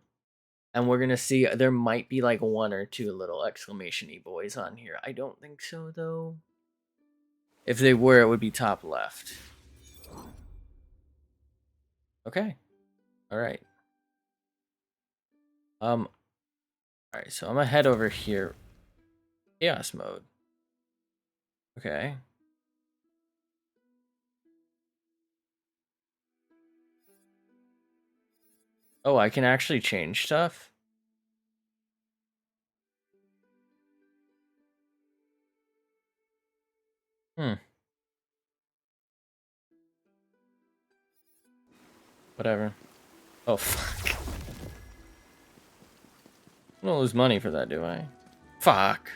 And we're going to see, there might be like 1 or 2 little exclamation-y boys on here. I don't think so, though. If they were, it would be top left. Okay. Alright. Alright, so I'm going to head over here. Chaos mode. Okay. Oh, I can actually change stuff? Whatever. Oh, fuck. I don't lose money for that, do I? Fuck.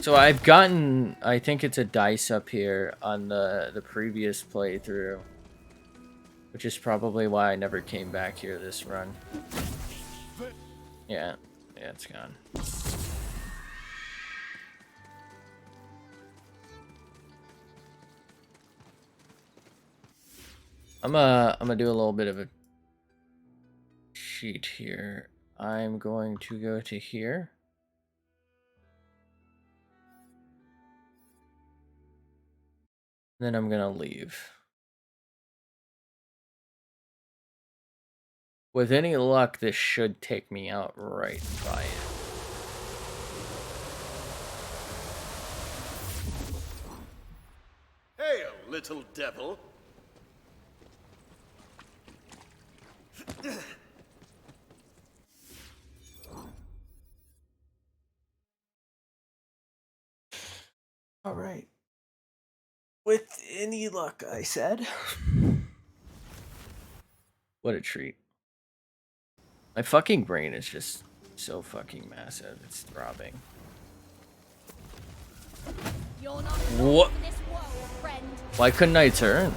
So I've gotten, I think it's a dice up here on the previous playthrough. Which is probably why I never came back here this run. Yeah, it's gone. I'm gonna do a little bit of a cheat here. I'm going to go to here. Then I'm gonna leave. With any luck, this should take me out right by it. Hail, little devil. All right. With any luck, I said. What a treat. My fucking brain is just so fucking massive. It's throbbing. You're not What? in this world, friend. Why couldn't I turn?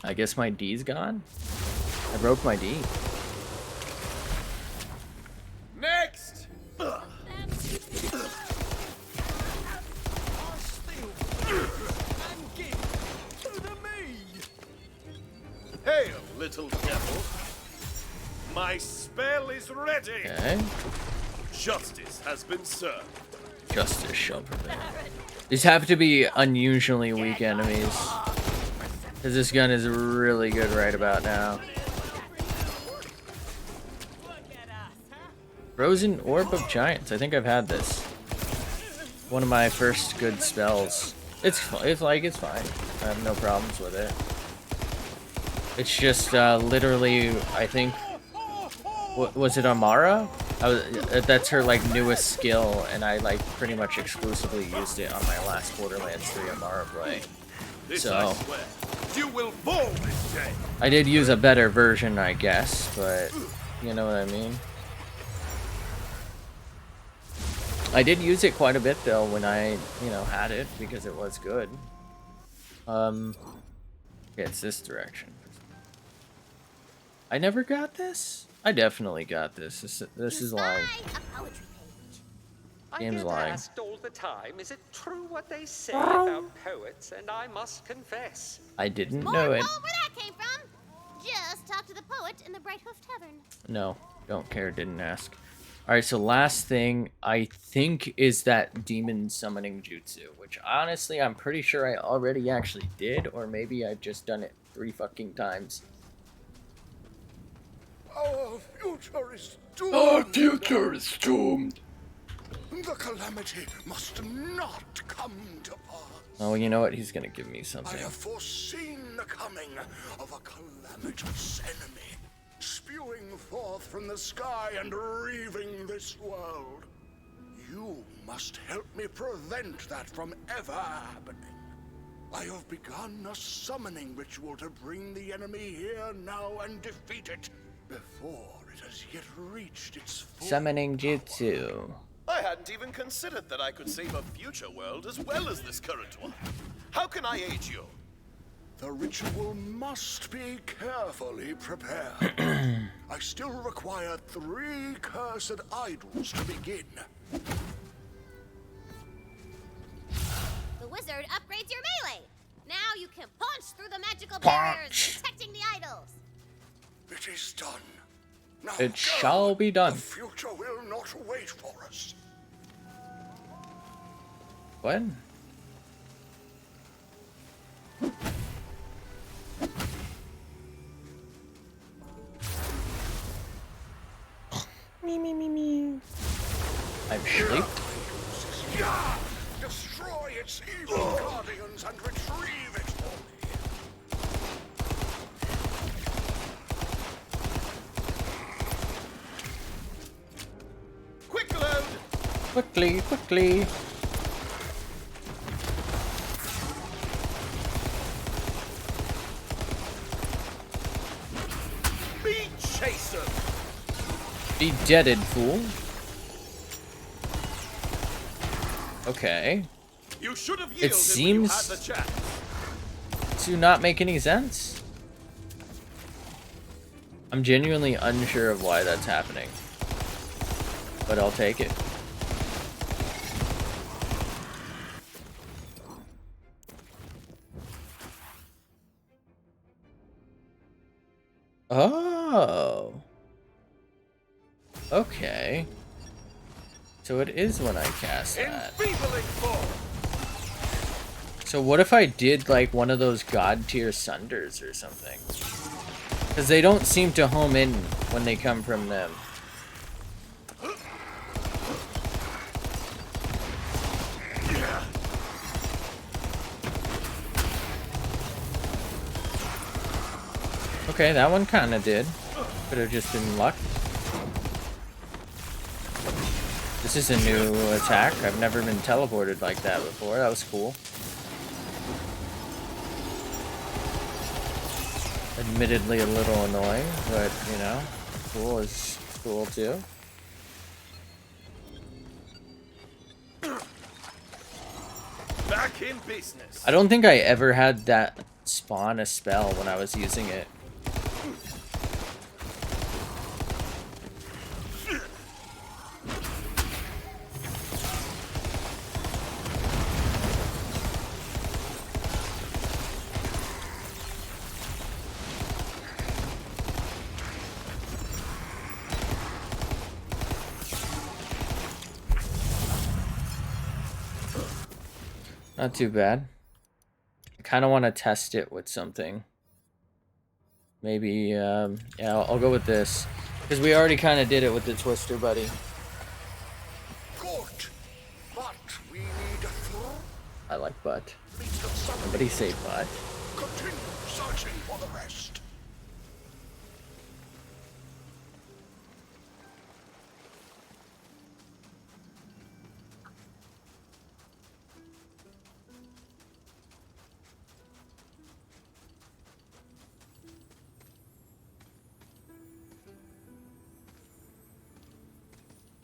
I guess my D's gone? I broke my D. Next! Hail, little devil. My spell is ready. Okay. Justice has been served. Justice shall prevail. These have to be unusually weak enemies. Because this gun is really good right about now. Frozen Orb of Giants. I think I've had this. One of my first good spells. It's fine. I have no problems with it. It's just literally, I think, was it Amara? That's her like newest skill, and I like pretty much exclusively used it on my last Borderlands 3 Amara play. So You will fall this day. I did use a better version, I guess, but you know what I mean. I did use it quite a bit though when I, had it because it was good. Yeah, it's this direction. I never got this? I definitely got this. This is lying. A poetry page. Game's I get lying. asked all the time, is it true what they say about poets? And I must confess, I didn't More know it. where that came from. Just talk to the poet in the Bright Hoof Tavern. No, don't care, didn't ask. Alright, so last thing, I think, is that demon summoning jutsu, which honestly, I'm pretty sure I already actually did, or maybe I've just done it 3 fucking times. Our future is doomed. Our future is doomed. The calamity must not come to pass. Oh, you know what? He's gonna give me I something. have foreseen the coming of a calamitous enemy, spewing forth from the sky and reaving this world. You must help me prevent that from ever happening. I have begun a summoning ritual to bring the enemy here now and defeat it before it has yet reached its full Summoning power. jutsu. I hadn't even considered that I could save a future world as well as this current one. How can I aid you? The ritual must be carefully prepared. I still require 3 cursed idols to begin. The wizard upgrades your melee. Now you can punch through the magical barriers, protecting the idols. It is done. Now It go. shall be done. The future will not wait for us. What? Me. I'm asleep. Yeah! Destroy its evil guardians and retrieve it for me. Quick load! Quickly. Be chaser! Be deaded, fool. Okay. You should have yielded seems- when you had the chance. To not make any sense. I'm genuinely unsure of why that's happening. But I'll take it. Oh. Oh. Okay. So it is when I cast that. So what if I did like one of those god tier sunders or something? Because they don't seem to home in when they come from them. Okay, that one kind of did. Could have just been luck. This is a new attack. I've never been teleported like that before. That was cool. Admittedly a little annoying, but you know, cool is cool too. Back in business. I don't think I ever had that spawn a spell when I was using it. Not too bad. I kind of want to test it with something. Maybe, yeah, I'll go with this. Because we already kind of did it with the Twister Buddy. Good, but we need a throw. I like butt. Somebody say butt. Continue searching for the rest.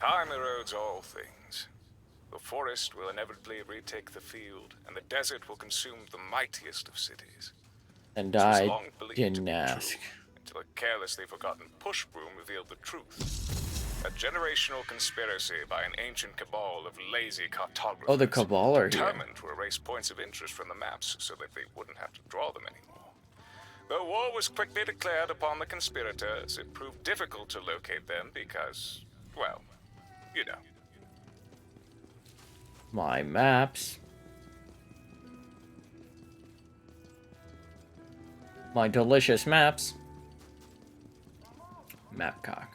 Time erodes all things. The forest will inevitably retake the field, and the desert will consume the mightiest of cities. And This was I long believed to didn't be ask. true, until a carelessly forgotten push broom revealed the truth. A generational conspiracy by an ancient cabal of lazy cartographers. Oh, the cabal are here. Determined to erase points of interest from the maps so that they wouldn't have to draw them anymore. Though war was quickly declared upon the conspirators, it proved difficult to locate them because, well, you know. My maps. My delicious maps. Map cock.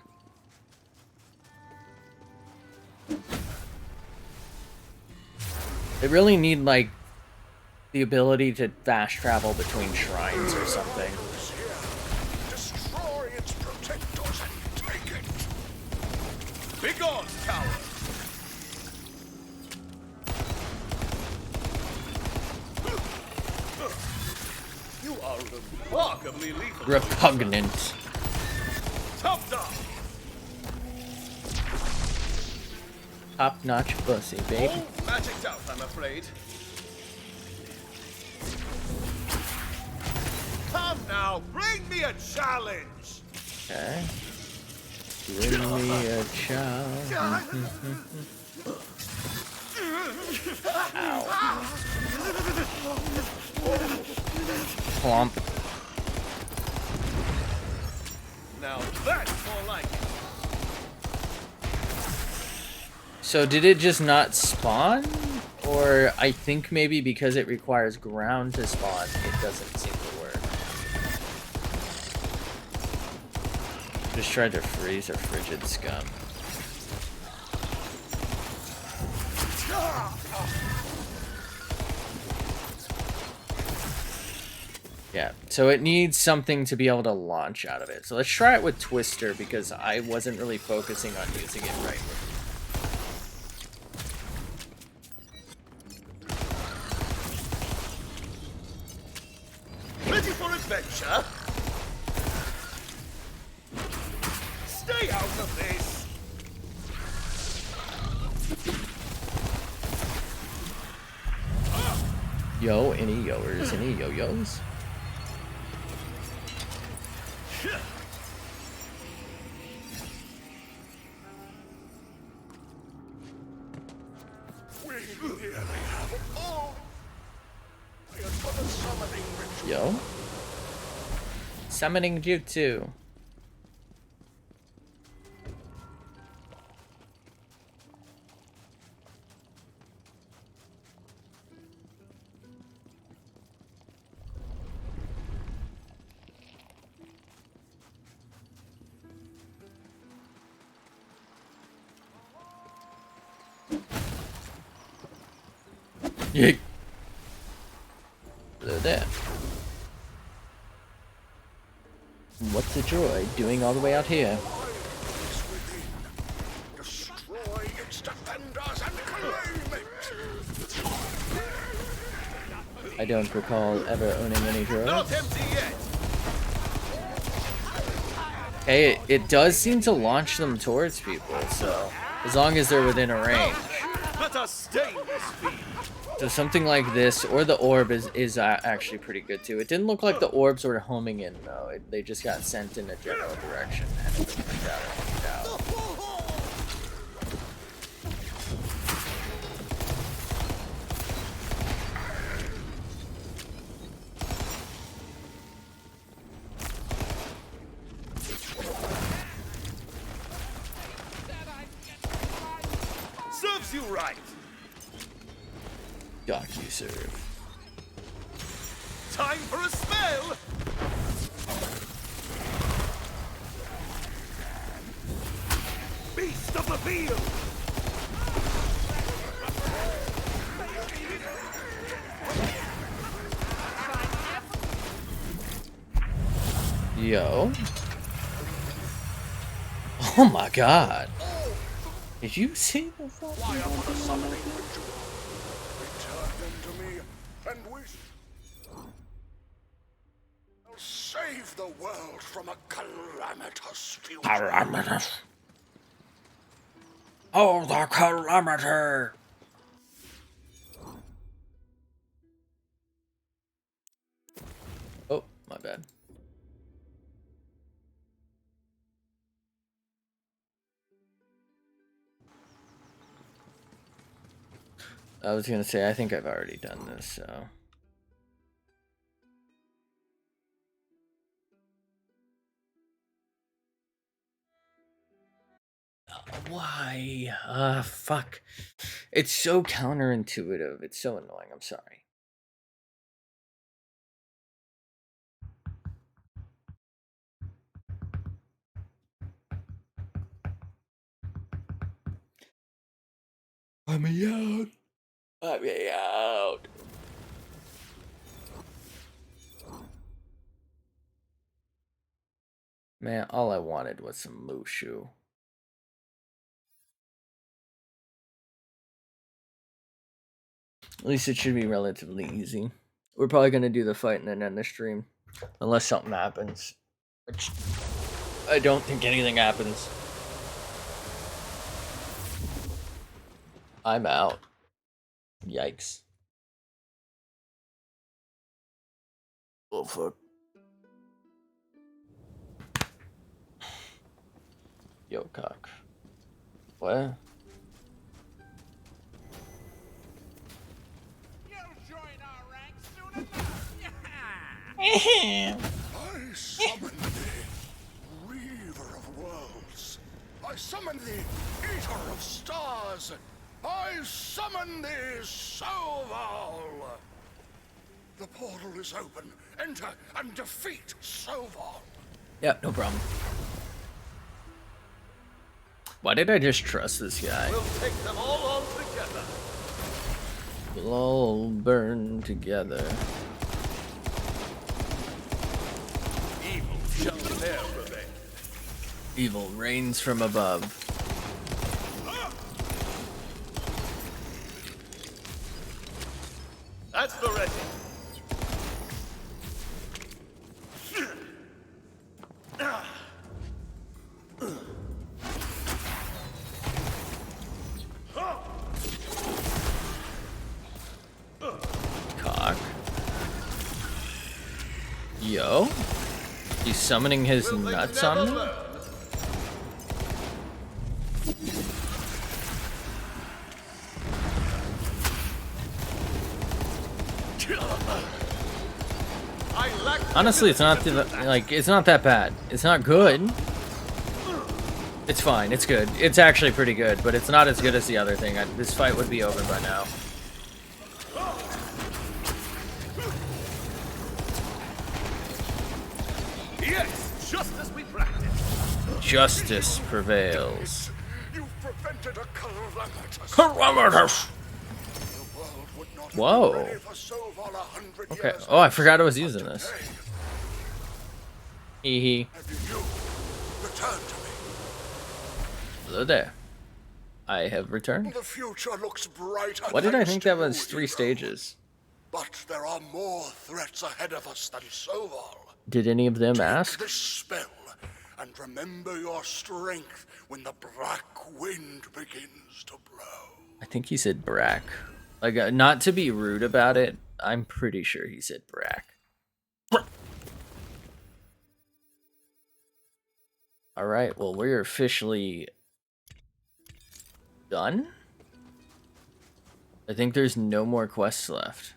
They really need, like, the ability to fast travel between shrines or something. Destroy its protectors and take it. Begone, coward! You are remarkably lethal. Repugnant. Top dog! Top-notch pussy, baby. All magicked out, I'm afraid. Come now, bring me a challenge! Okay. Bring me a child. Ow. Plump. Now that's more like it. So did it just not spawn? Or I think maybe because it requires ground to spawn, it doesn't seem to work. Just tried to freeze a frigid scum. Yeah, so it needs something to be able to launch out of it. So let's try it with Twister because I wasn't really focusing on using it right. Ready for adventure? Stay out of this! Yo, any yoers, any yo-yos? We nearly have it all. We are for the summoning ritual. Yo? Summoning jutsu. Yeet. Hello there. What's the droid doing all the way out here? Destroy its defenders and claim it! I don't recall ever owning any droids. Not empty yet. Hey, it does seem to launch them towards people, so as long as they're within a range. Let us stain this field. So something like this, or the orb is actually pretty good too. It didn't look like the orbs were homing in though. They just got sent in a general direction and it worked out. Serves you right. DocuServe. Time for a spell. Beast of the field. Yo. Oh my god. Did you see the fucking Return them to me and wish I'll save the world from a calamitous future. Calamitous. Oh, the calamity. Oh, my bad. I was gonna say, I think I've already done this, so. Why? Fuck. It's so counterintuitive. It's so annoying. I'm sorry. Let me out. Let me out. Man, all I wanted was some Mushu. At least it should be relatively easy. We're probably going to do the fight and then end the stream. Unless something happens. Which I don't think anything happens. I'm out. Yikes. Oh, fuck. Yo, cock. What? I summon thee, Reaver of Worlds. I summon thee, Eater of Stars. I summon thee, Soval. The portal is open. Enter and defeat Soval. Yeah, no problem. Why did I just trust this guy? We'll take them all on together. We'll all burn together. Evil shall ne'er prevail. Evil reigns from above. That's the ready. Cock. Yo. He's summoning his nuts on me? Honestly, it's not it's not that bad. It's not good. It's fine. It's good. It's actually pretty good, but it's not as good as the other thing. This fight would be over by now. Yes, just as we practiced. Justice prevails. You've prevented a calamitous. Calamitous. The world would not Whoa. Okay. Oh, I forgot I was using this. Hee hee. Return to me. Hello there. I have returned. The future looks brighter. What did I thanks think to that you, was 3 hero. stages? But there are more threats ahead of us than Soval. Did any of them Take ask? this spell and remember your strength when the black wind begins to blow. I think he said Brack. Like, not to be rude about it, I'm pretty sure he said Brack. Alright, well, we're officially done? I think there's no more quests left.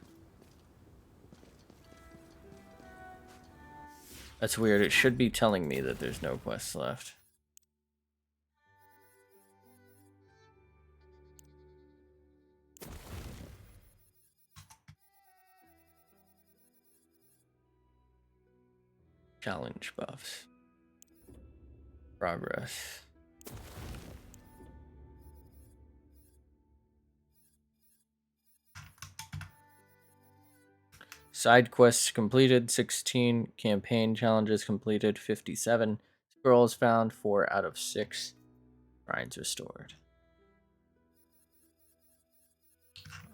That's weird. It should be telling me that there's no quests left. Challenge buffs. Progress. Side quests completed, 16. Campaign challenges completed, 57. Scrolls found, 4 out of 6. Shrines restored.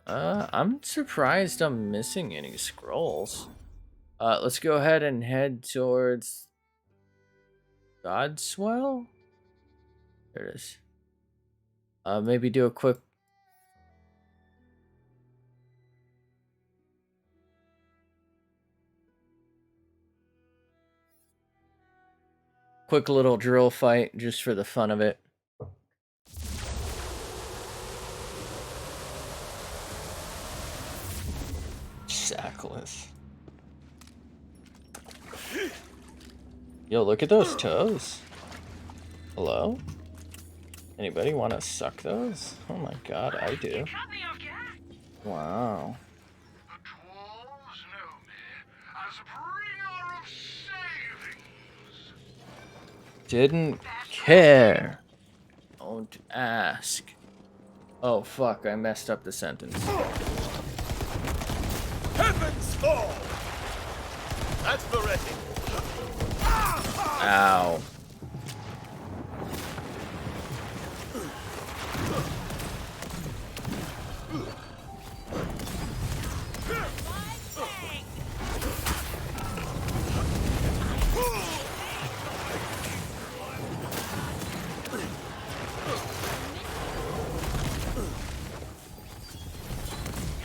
I'm surprised I'm missing any scrolls. Let's go ahead and head towards Godswell? There it is. Maybe do a quick little drill fight just for the fun of it. Sackless. Yo, look at those toes. Hello? Anybody want to suck those? Oh my god, I do. Wow. Didn't care. Don't ask. Oh fuck, I messed up the sentence. Heavens fall! That's the wrecking. Ow.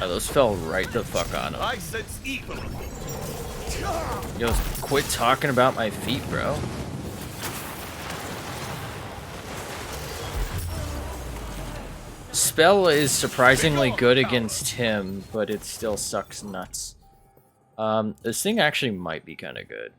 Oh, those fell right the fuck on him. I sense evil. Yo, quit talking about my feet, bro. Spell is surprisingly good against him, but it still sucks nuts. This thing actually might be kind of good.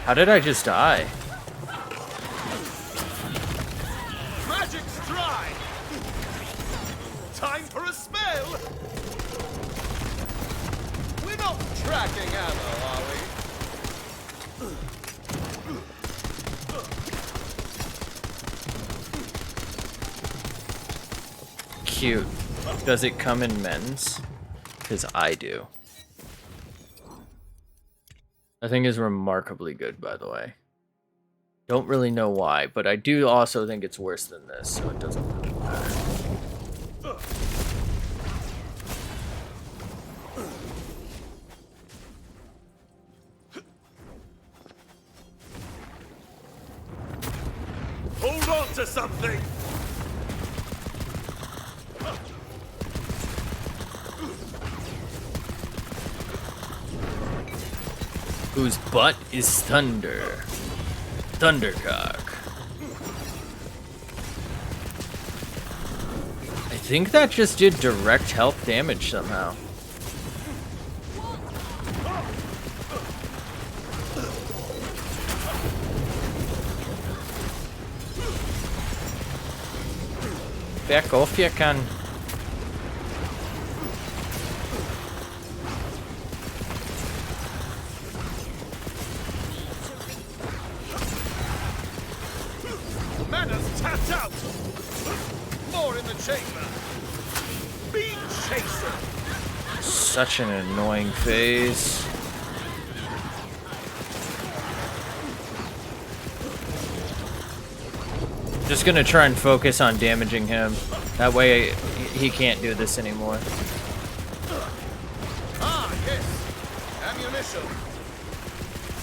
How did I just die? Magic's dry. Time for a spell. We're not tracking ammo, are we? Cute. Does it come in men's? Because I do. That thing is remarkably good, by the way. Don't really know why, but I do also think it's worse than this, so it doesn't really matter. Hold on to something. Whose butt is thunder? Thundercock. I think that just did direct health damage somehow. Back off, you can. Shaper! Beam Chaser! Such an annoying phase. Just gonna try and focus on damaging him. That way he can't do this anymore. Ah, yes! Ammunition!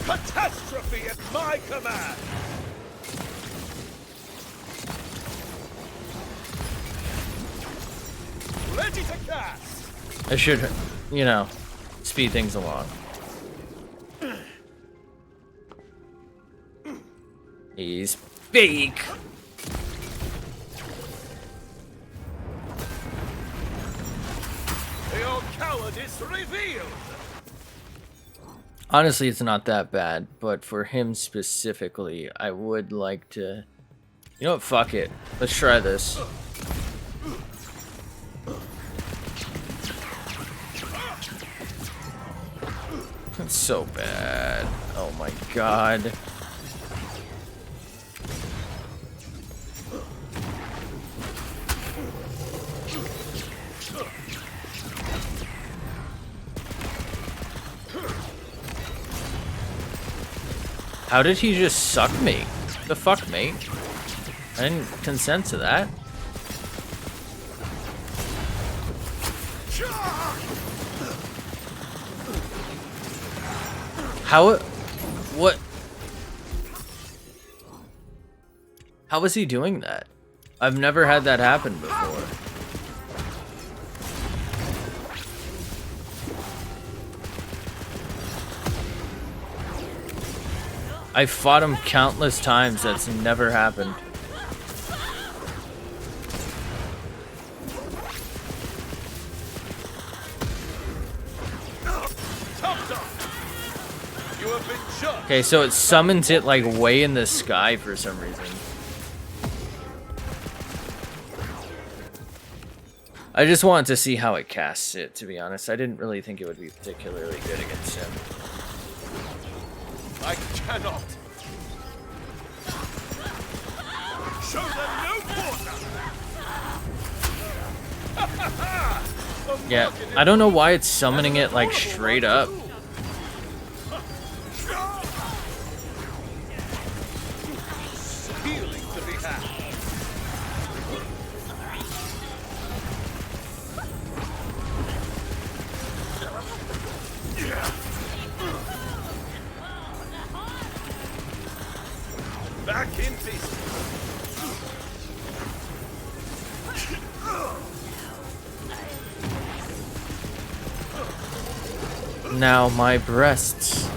Catastrophe at my command! Ready to cast! I should, you know, speed things along. He's fake. Your cowardice revealed! Honestly, it's not that bad, but for him specifically, I would like to... You know what? Fuck it. Let's try this. That's so bad. Oh my god. How did he just suck me? The fuck, mate? I didn't consent to that. How? What? How was he doing that? I've never had that happen before. I fought him countless times. That's never happened. Okay, so it summons it like way in the sky for some reason. I just wanted to see how it casts it, to be honest. I didn't really think it would be particularly good against him. I cannot. Show them no quarter. Yeah, I don't know why it's summoning it like straight up. Healing to be had. Back in business. Now my breasts.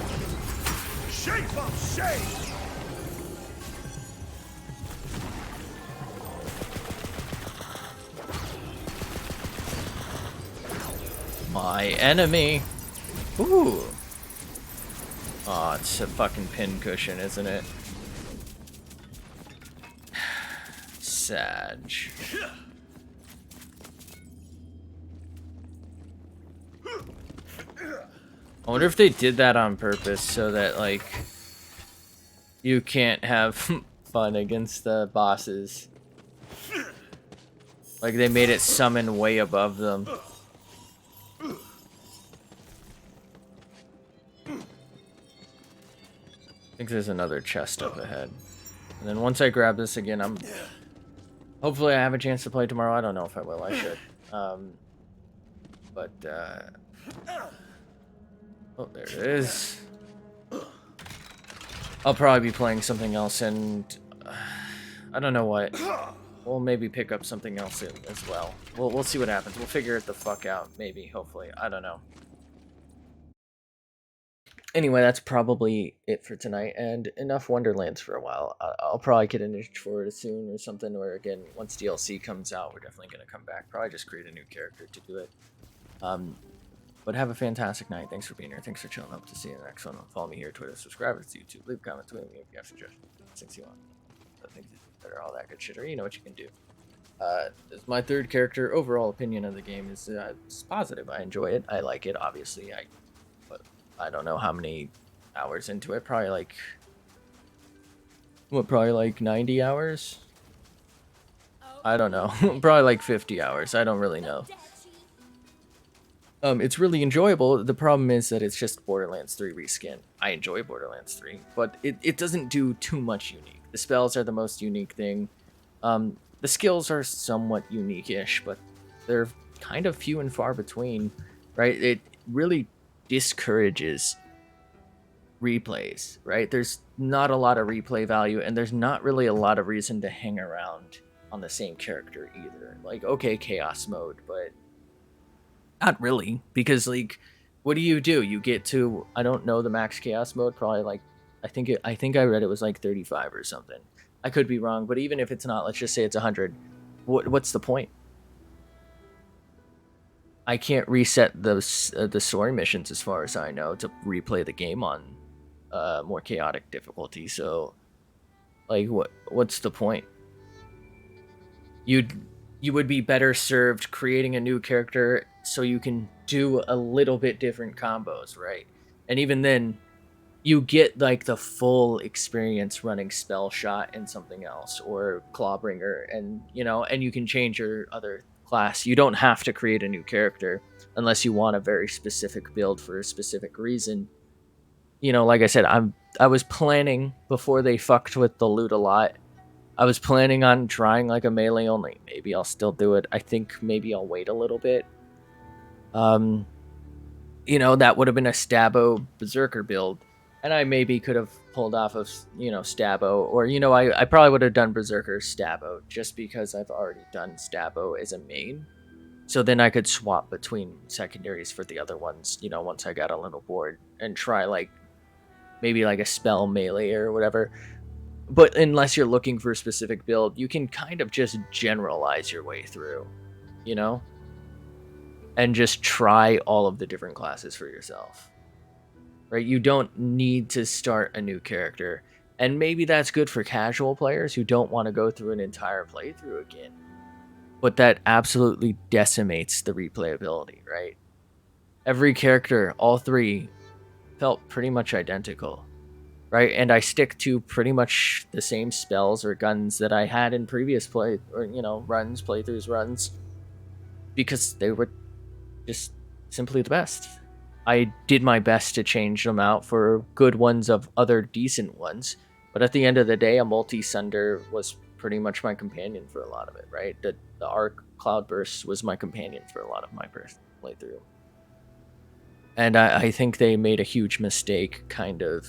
Shape of shame. My enemy. Ooh. Aw, it's a fucking pin cushion, isn't it? Sag. I wonder if they did that on purpose so that, like, you can't have fun against the bosses. Like, they made it summon way above them. I think there's another chest up ahead. And then once I grab this again, hopefully I have a chance to play tomorrow. I don't know if I will. I should. Oh, there it is. I'll probably be playing something else, and I don't know what. We'll maybe pick up something else as well. We'll see what happens. We'll figure it the fuck out. Maybe, hopefully. I don't know. Anyway, that's probably it for tonight, and enough Wonderlands for a while. I'll probably get an itch for it soon or something, or again, once DLC comes out, we're definitely going to come back. Probably just create a new character to do it. But have a fantastic night. Thanks for being here. Thanks for chilling up. To see you in the next one. Follow me here, Twitter, subscribe to YouTube, leave comments, tweet me if you have suggestions, things you want. Things better, all that good shit, or you know what you can do. It's my third character. Overall opinion of the game is it's positive. I enjoy it. I like it. Obviously, I don't know how many hours into it. Probably like, probably like 90 hours. I don't know, probably like 50 hours. I don't really know. It's really enjoyable. The problem is that it's just Borderlands 3 reskin. I enjoy Borderlands 3, but it doesn't do too much unique. The spells are the most unique thing. The skills are somewhat unique-ish, but they're kind of few and far between, right? It really discourages replays, right? There's not a lot of replay value, and there's not really a lot of reason to hang around on the same character either. Like, okay, chaos mode, but not really, because like, what do? You get to, I don't know the max chaos mode, probably like, I think I read it was like 35 or something. I could be wrong, but even if it's not, let's just say it's 100. What's the point? I can't reset those the story missions as far as I know to replay the game on more chaotic difficulty. So, like, what's the point? You would be better served creating a new character so you can do a little bit different combos, right? And even then, you get like the full experience running spell shot and something else, or clawbringer, and and you can change your other class. You don't have to create a new character unless you want a very specific build for a specific reason. Like I said, I was planning before they fucked with the loot a lot. I was planning on trying like a melee only. Maybe I'll still do it. I think maybe I'll wait a little bit. That would have been a Stabbo Berserker build. And I maybe could have pulled off of, Stabbo. Or, I probably would have done Berserker Stabbo just because I've already done Stabbo as a main. So then I could swap between secondaries for the other ones, once I got a little bored. And try like, maybe like a spell melee or whatever. But unless you're looking for a specific build, you can kind of just generalize your way through, and just try all of the different classes for yourself. Right? You don't need to start a new character. And maybe that's good for casual players who don't want to go through an entire playthrough again. But that absolutely decimates the replayability, right? Every character, all three, felt pretty much identical. Right, and I stick to pretty much the same spells or guns that I had in previous playthroughs runs, because they were just simply the best. I did my best to change them out for good ones of other decent ones, but at the end of the day, a multi-sender was pretty much my companion for a lot of it, right? The Arc Cloudburst was my companion for a lot of my playthrough. And I think they made a huge mistake kind of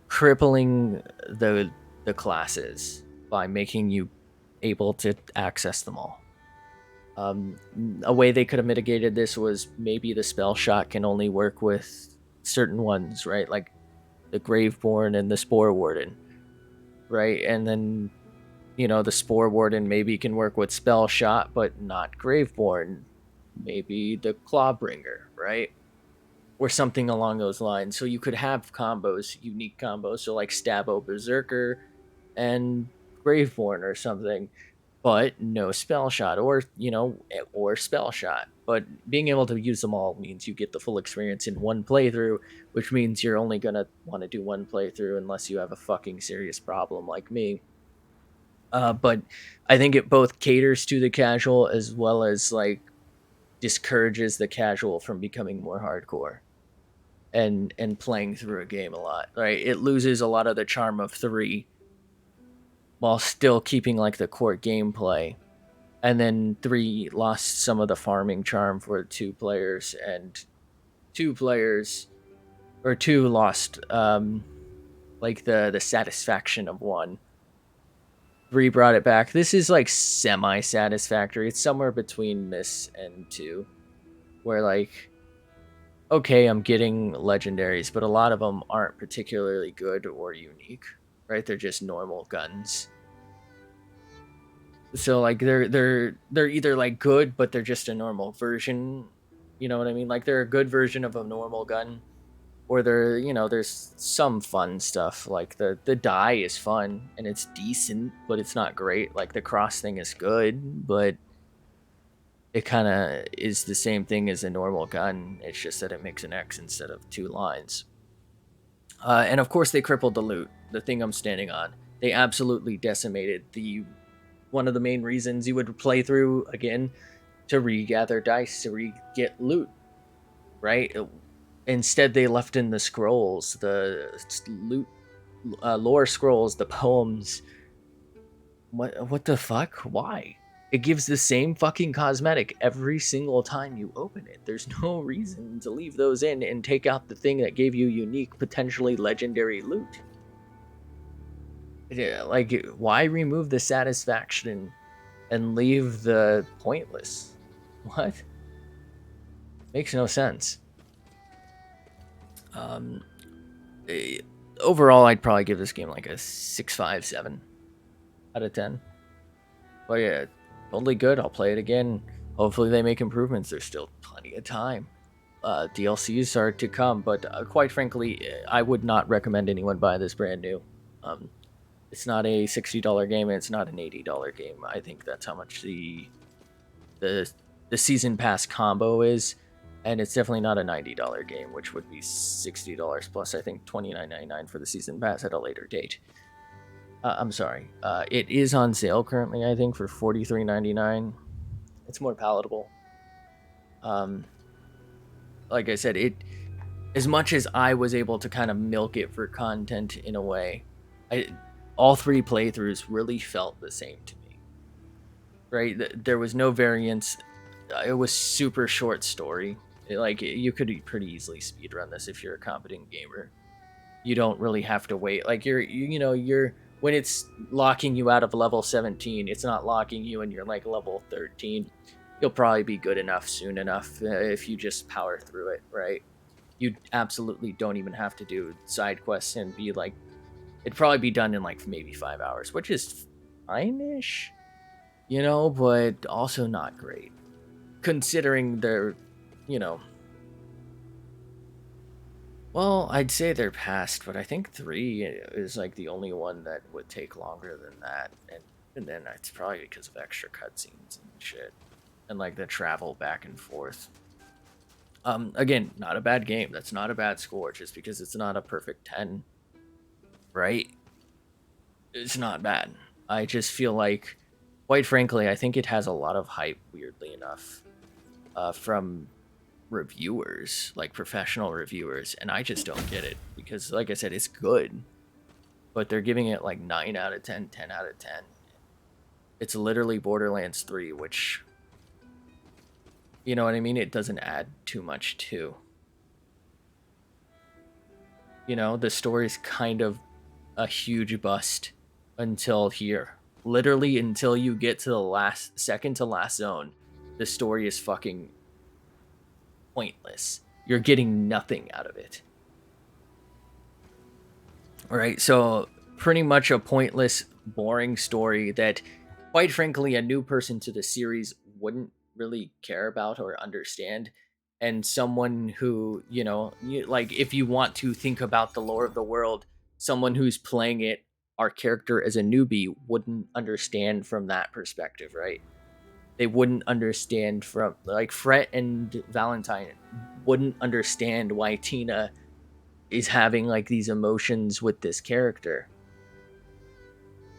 crippling the classes by making you able to access them all. A way they could have mitigated this was maybe the spell shot can only work with certain ones, right? Like the Graveborn and the Spore Warden, right? And then, the Spore Warden maybe can work with spell shot, but not Graveborn. Maybe the Clawbringer, right? Or something along those lines. So you could have combos, unique combos, so like Stabbo Berserker and Graveborn or something, but no spell shot, or or spell shot. But being able to use them all means you get the full experience in one playthrough, which means you're only gonna want to do one playthrough unless you have a fucking serious problem like me. But I think it both caters to the casual as well as like discourages the casual from becoming more hardcore and playing through a game a lot, right? It loses a lot of the charm of 3 while still keeping like the core gameplay. And then 3 lost some of the farming charm for 2 players, and 2 lost like the satisfaction of 1. 3 brought it back. This is like semi-satisfactory. It's somewhere between this and 2, where like, okay, I'm getting legendaries, but a lot of them aren't particularly good or unique, right? They're just normal guns. So like they're either like good, but they're just a normal version. You know what I mean? Like they're a good version of a normal gun, or they're there's some fun stuff. Like the die is fun and it's decent, but it's not great. Like the cross thing is good, but it kind of is the same thing as a normal gun. It's just that it makes an X instead of 2 lines. And of course they crippled the loot, the thing I'm standing on. They absolutely decimated the one of the main reasons you would play through again, to regather dice, to re-get loot, right? Instead, they left in the scrolls, the loot, lore scrolls, the poems. What the fuck? Why? It gives the same fucking cosmetic every single time you open it. There's no reason to leave those in and take out the thing that gave you unique, potentially legendary loot. Yeah, like, why remove the satisfaction and leave the pointless? What? Makes no sense. Overall, I'd probably give this game like a 6.57 out of 10. But yeah, totally good. I'll play it again. Hopefully they make improvements. There's still plenty of time. DLCs are to come, but quite frankly, I would not recommend anyone buy this brand new. It's not a $60 game. It's not an $80 game. I think that's how much the season pass combo is, and it's definitely not a $90 game, which would be $60 plus I think $29.99 for the season pass at a later date. I'm sorry. It is on sale currently, I think, for $43.99. It's more palatable. Like I said, as much as I was able to kind of milk it for content in a way, all 3 playthroughs really felt the same to me. Right? There was no variance. It was super short story. Like, you could pretty easily speedrun this if you're a competent gamer. You don't really have to wait. Like, you're when it's locking you out of level 17, it's not locking you and you're like level 13. You'll probably be good enough soon enough if you just power through it, right? You absolutely don't even have to do side quests and be like, it'd probably be done in like maybe 5 hours, which is fine-ish, but also not great. Considering they're, well, I'd say they're past, but I think 3 is like the only one that would take longer than that, and then it's probably because of extra cutscenes and shit, and like the travel back and forth. Again, not a bad game. That's not a bad score, just because it's not a perfect 10, right? It's not bad. I just feel like, quite frankly, I think it has a lot of hype, weirdly enough, from reviewers, like professional reviewers, and I just don't get it, because like I said, it's good, but they're giving it like 9 out of 10, 10 out of 10. It's literally Borderlands 3, which, you know what I mean, it doesn't add too much to. The story's kind of a huge bust until here. Literally until you get to the second to last zone, the story is fucking pointless. You're getting nothing out of it. All right, so pretty much a pointless, boring story that, quite frankly, a new person to the series wouldn't really care about or understand. And someone who, like, if you want to think about the lore of the world, someone who's playing it, our character as a newbie, wouldn't understand from that perspective, right? They wouldn't understand from, like, Fret and Valentine wouldn't understand why Tina is having like these emotions with this character,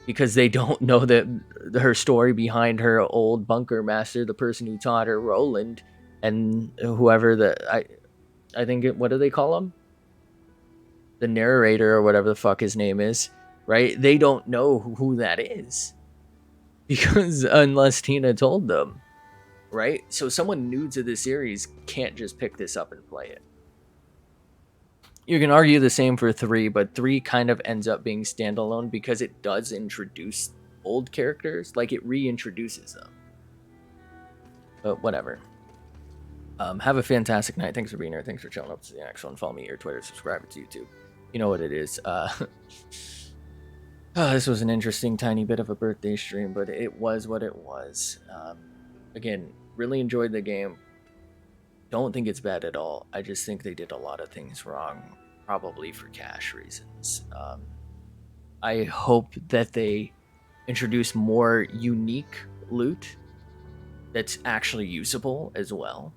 because they don't know that her story behind her old bunker master, the person who taught her, Roland, and whoever I think what do they call him? The narrator or whatever the fuck his name is, right? They don't know who that is, because unless Tina told them, right? So someone new to the series can't just pick this up and play it. You can argue the same for 3, but 3 kind of ends up being standalone because it does introduce old characters, like it reintroduces them. But whatever. Have a fantastic night. Thanks for being here. Thanks for chilling up to the next one. Follow me here, Twitter, subscribe to YouTube. You know what it is. This was an interesting tiny bit of a birthday stream, but it was what it was. Again, really enjoyed the game. Don't think it's bad at all. I just think they did a lot of things wrong, probably for cash reasons. I hope that they introduce more unique loot that's actually usable as well.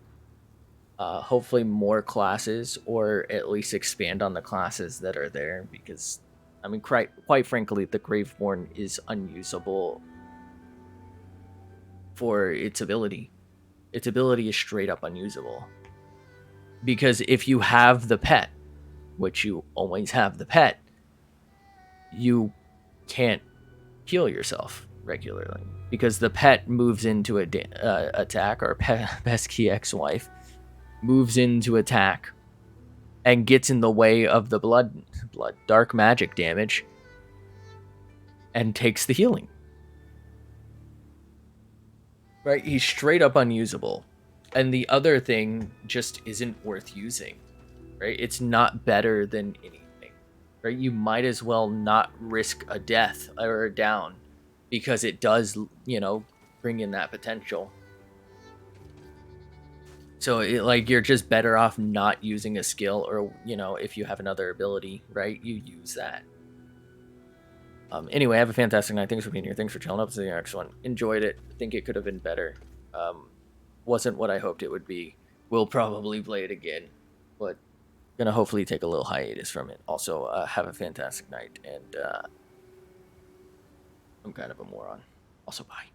Hopefully more classes, or at least expand on the classes that are there, because, I mean, quite frankly, the Graveborn is unusable for its ability. Its ability is straight up unusable. Because if you have the pet, which you always have the pet, you can't heal yourself regularly. Because the pet moves into attack, or pesky ex-wife moves into attack and gets in the way of the blood dark magic damage and takes the healing. Right? He's straight up unusable. And the other thing just isn't worth using. Right? It's not better than anything. Right? You might as well not risk a death or a down, because it does, bring in that potential. So you're just better off not using a skill, or if you have another ability, right, you use that. Anyway, have a fantastic night. Thanks for being here. Thanks for chilling up. This is the next one. Enjoyed it. I think it could have been better. Wasn't what I hoped it would be. We'll probably play it again, but gonna hopefully take a little hiatus from it. Also, have a fantastic night, and I'm kind of a moron. Also, bye.